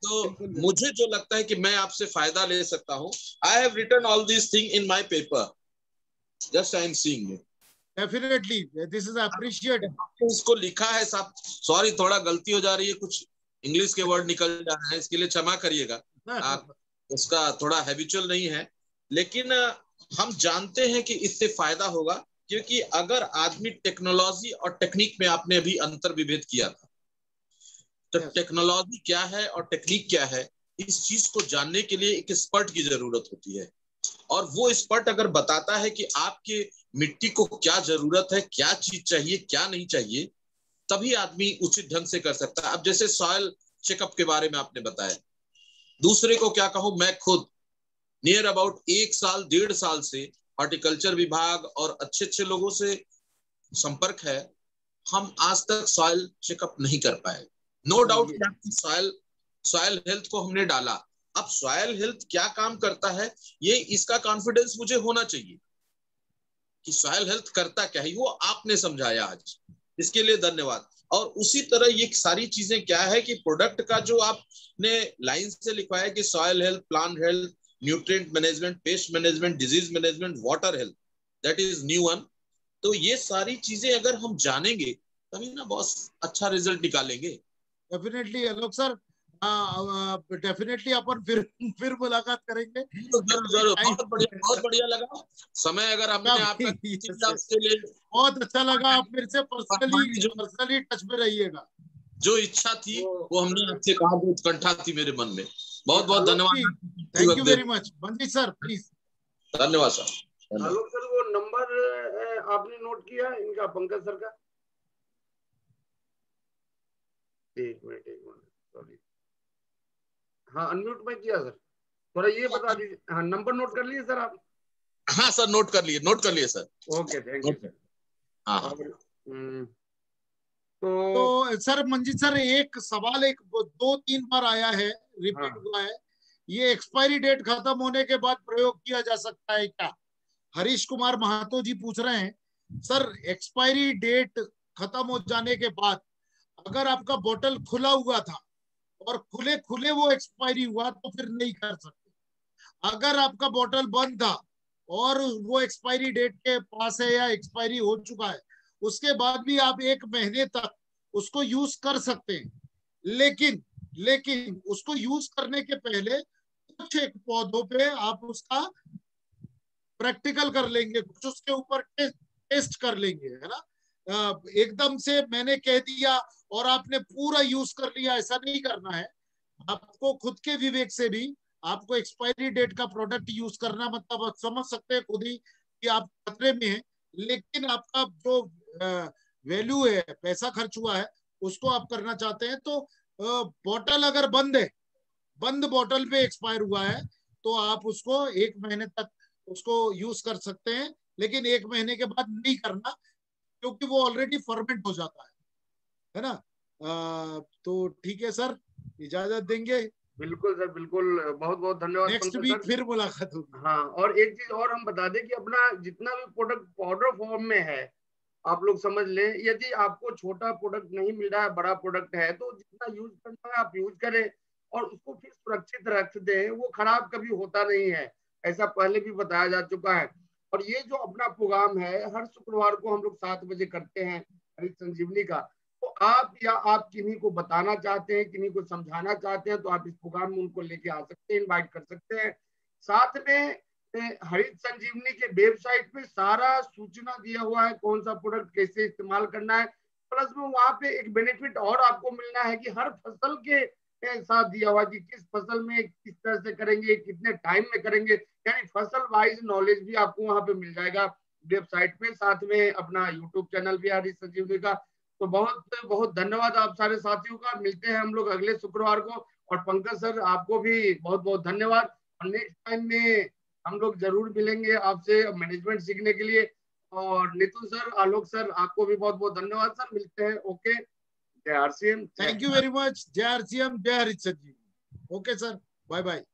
D: तो मुझे जो लगता है कि मैं आपसे फायदा ले सकता हूँ, I have written all this thing in my paper, just I am seeing it.
A: Definitely this is appreciated.
D: इसको लिखा है साहब, सॉरी थोड़ा गलती हो जा रही है, कुछ इंग्लिश के वर्ड निकल जा रहे हैं, इसके लिए क्षमा करिएगा, उसका थोड़ा हैबिचुअल नहीं है, लेकिन हम जानते हैं कि इससे फायदा होगा, क्योंकि अगर आदमी टेक्नोलॉजी और टेक्निक में, आपने अभी अंतर विभेद किया था, तो टेक्नोलॉजी क्या है और टेक्निक क्या है, इस चीज को जानने के लिए एक एक्सपर्ट की जरूरत होती है, और वो एक्सपर्ट अगर बताता है कि आपके मिट्टी को क्या जरूरत है, क्या चीज चाहिए, क्या नहीं चाहिए, तभी आदमी उचित ढंग से कर सकता है। अब जैसे सॉइल चेकअप के बारे में आपने बताया, दूसरे को क्या कहूं, मैं खुद नियर अबाउट 1 साल 1.5 साल से हॉर्टिकल्चर विभाग और अच्छे अच्छे लोगों से संपर्क है, हम आज तक सॉइल चेकअप नहीं कर पाए। नो डाउट सॉइल हेल्थ को हमने डाला, अब सॉइल हेल्थ क्या काम करता है, ये इसका कॉन्फिडेंस मुझे होना चाहिए कि सॉइल हेल्थ करता क्या है, वो आपने समझाया आज, इसके लिए धन्यवाद। और उसी तरह ये सारी चीजें क्या है कि प्रोडक्ट का जो आपने लाइन से लिखवाया कि soil health, plant health, nutrient management, pest management, disease management, water health, that is new one. तो ये सारी चीजें अगर हम जानेंगे तभी ना बॉस अच्छा रिजल्ट निकालेंगे।
A: डेफिनेटली आलोक सर, डेफिनेटली अपन फिर मुलाकात करेंगे।
D: जरूर, बहुत बढ़िया लगा समय, अगर हमने आपका उसके लिए
A: बहुत अच्छा लगा। आप मेरे से पर्सनली टच में रहिएगा।
D: जो इच्छा थी वो हमने आपसे कहा, जो उत्कंठा थी मेरे मन में। बहुत बहुत धन्यवाद,
A: thank you very much. Manjeet sir please.
D: धन्यवाद सर।
B: आलोक सर, वो नंबर आपने नोट किया इनका, पंकज सर का? एक मिनट सॉरी, हाँ अनम्यूट में किया सर, थोड़ा ये बता दीजिए। हाँ नंबर नोट कर लिए सर आप?
D: हाँ सर, नोट कर लिए sir.
B: Okay, thank you sir.
D: हाँ
A: तो सर मंजीत सर, एक सवाल 2-3 बार आया है, रिपीट हुआ है, ये एक्सपायरी डेट खत्म होने के बाद प्रयोग किया जा सकता है क्या? हरीश कुमार महातो जी पूछ रहे हैं, सर एक्सपायरी डेट खत्म हो जाने के बाद अगर आपका बोतल खुला हुआ था और खुले खुले वो एक्सपायरी हुआ तो फिर नहीं कर सकते। अगर आपका बोतल बंद था और वो एक्सपायरी डेट के पास है या एक्सपायरी हो चुका है, उसके बाद भी आप 1 महीने तक उसको यूज कर सकते हैं, लेकिन उसको यूज करने के पहले कुछ एक पौधों पे आप उसका प्रैक्टिकल कर लेंगे, कुछ उसके ऊपर टेस्ट कर लेंगे, है ना। एकदम से मैंने कह दिया और आपने पूरा यूज कर लिया, ऐसा नहीं करना है। आपको खुद के विवेक से भी आपको एक्सपायरी डेट का प्रोडक्ट यूज करना, मतलब आप समझ सकते हैं खुद ही कि आप खतरे में हैं, लेकिन आपका जो वैल्यू है, पैसा खर्च हुआ है, उसको आप करना चाहते हैं। तो बोतल अगर बंद है, बंद बोतल पे एक्सपायर हुआ है, तो आप उसको 1 महीने तक उसको यूज कर सकते हैं, लेकिन 1 महीने के बाद नहीं करना, क्योंकि वो ऑलरेडी फर्मेंट हो जाता है ना। तो ठीक है सर, इजाजत देंगे?
B: बिल्कुल सर, बिल्कुल, बहुत बहुत धन्यवाद।
A: नेक्स्ट वीक फिर मुलाकात होगी।
B: हाँ, और एक चीज और हम बता दें कि अपना जितना भी प्रोडक्ट पाउडर फॉर्म में है, आप लोग समझ लें, यदि आपको छोटा प्रोडक्ट नहीं मिल रहा है, बड़ा प्रोडक्ट है, तो जितना यूज करना है आप यूज करें और उसको फिर सुरक्षित रख दें, वो खराब कभी होता नहीं है, ऐसा पहले भी बताया जा चुका है। और ये जो अपना प्रोग्राम है, हर शुक्रवार को हम लोग 7 बजे करते हैं, हरित संजीवनी का। तो आप या आप किन्हीं को बताना चाहते हैं, किन्हीं को समझाना चाहते हैं, तो आप इस प्रोग्राम में उनको लेके आ सकते हैं, इनवाइट कर सकते हैं। साथ में हरित संजीवनी के वेबसाइट पे सारा सूचना दिया हुआ है, कौन सा प्रोडक्ट कैसे इस्तेमाल करना है। प्लस में वहां पे एक बेनिफिट और आपको मिलना है कि हर फसल के साथ दिया हुआ कि किस फसल में किस तरह से करेंगे, कितने टाइम में करेंगे, यानी फसल वाइज नॉलेज भी आपको वहां पे मिल जाएगा वेबसाइट में। साथ में अपना यूट्यूब चैनल भी हरित संजीवनी का। तो बहुत बहुत धन्यवाद आप सारे साथियों का। मिलते हैं हम लोग अगले शुक्रवार को। और पंकज सर, आपको भी बहुत बहुत धन्यवाद। और नेक्स्ट टाइम में हम लोग जरूर मिलेंगे आपसे मैनेजमेंट सीखने के लिए। और नितुन सर, आलोक सर, आपको भी बहुत बहुत धन्यवाद सर। मिलते हैं। ओके, जय RCM.
A: Thank you very much. जय आरसीएम, जय Harit Sanjivani. Okay sir, bye bye.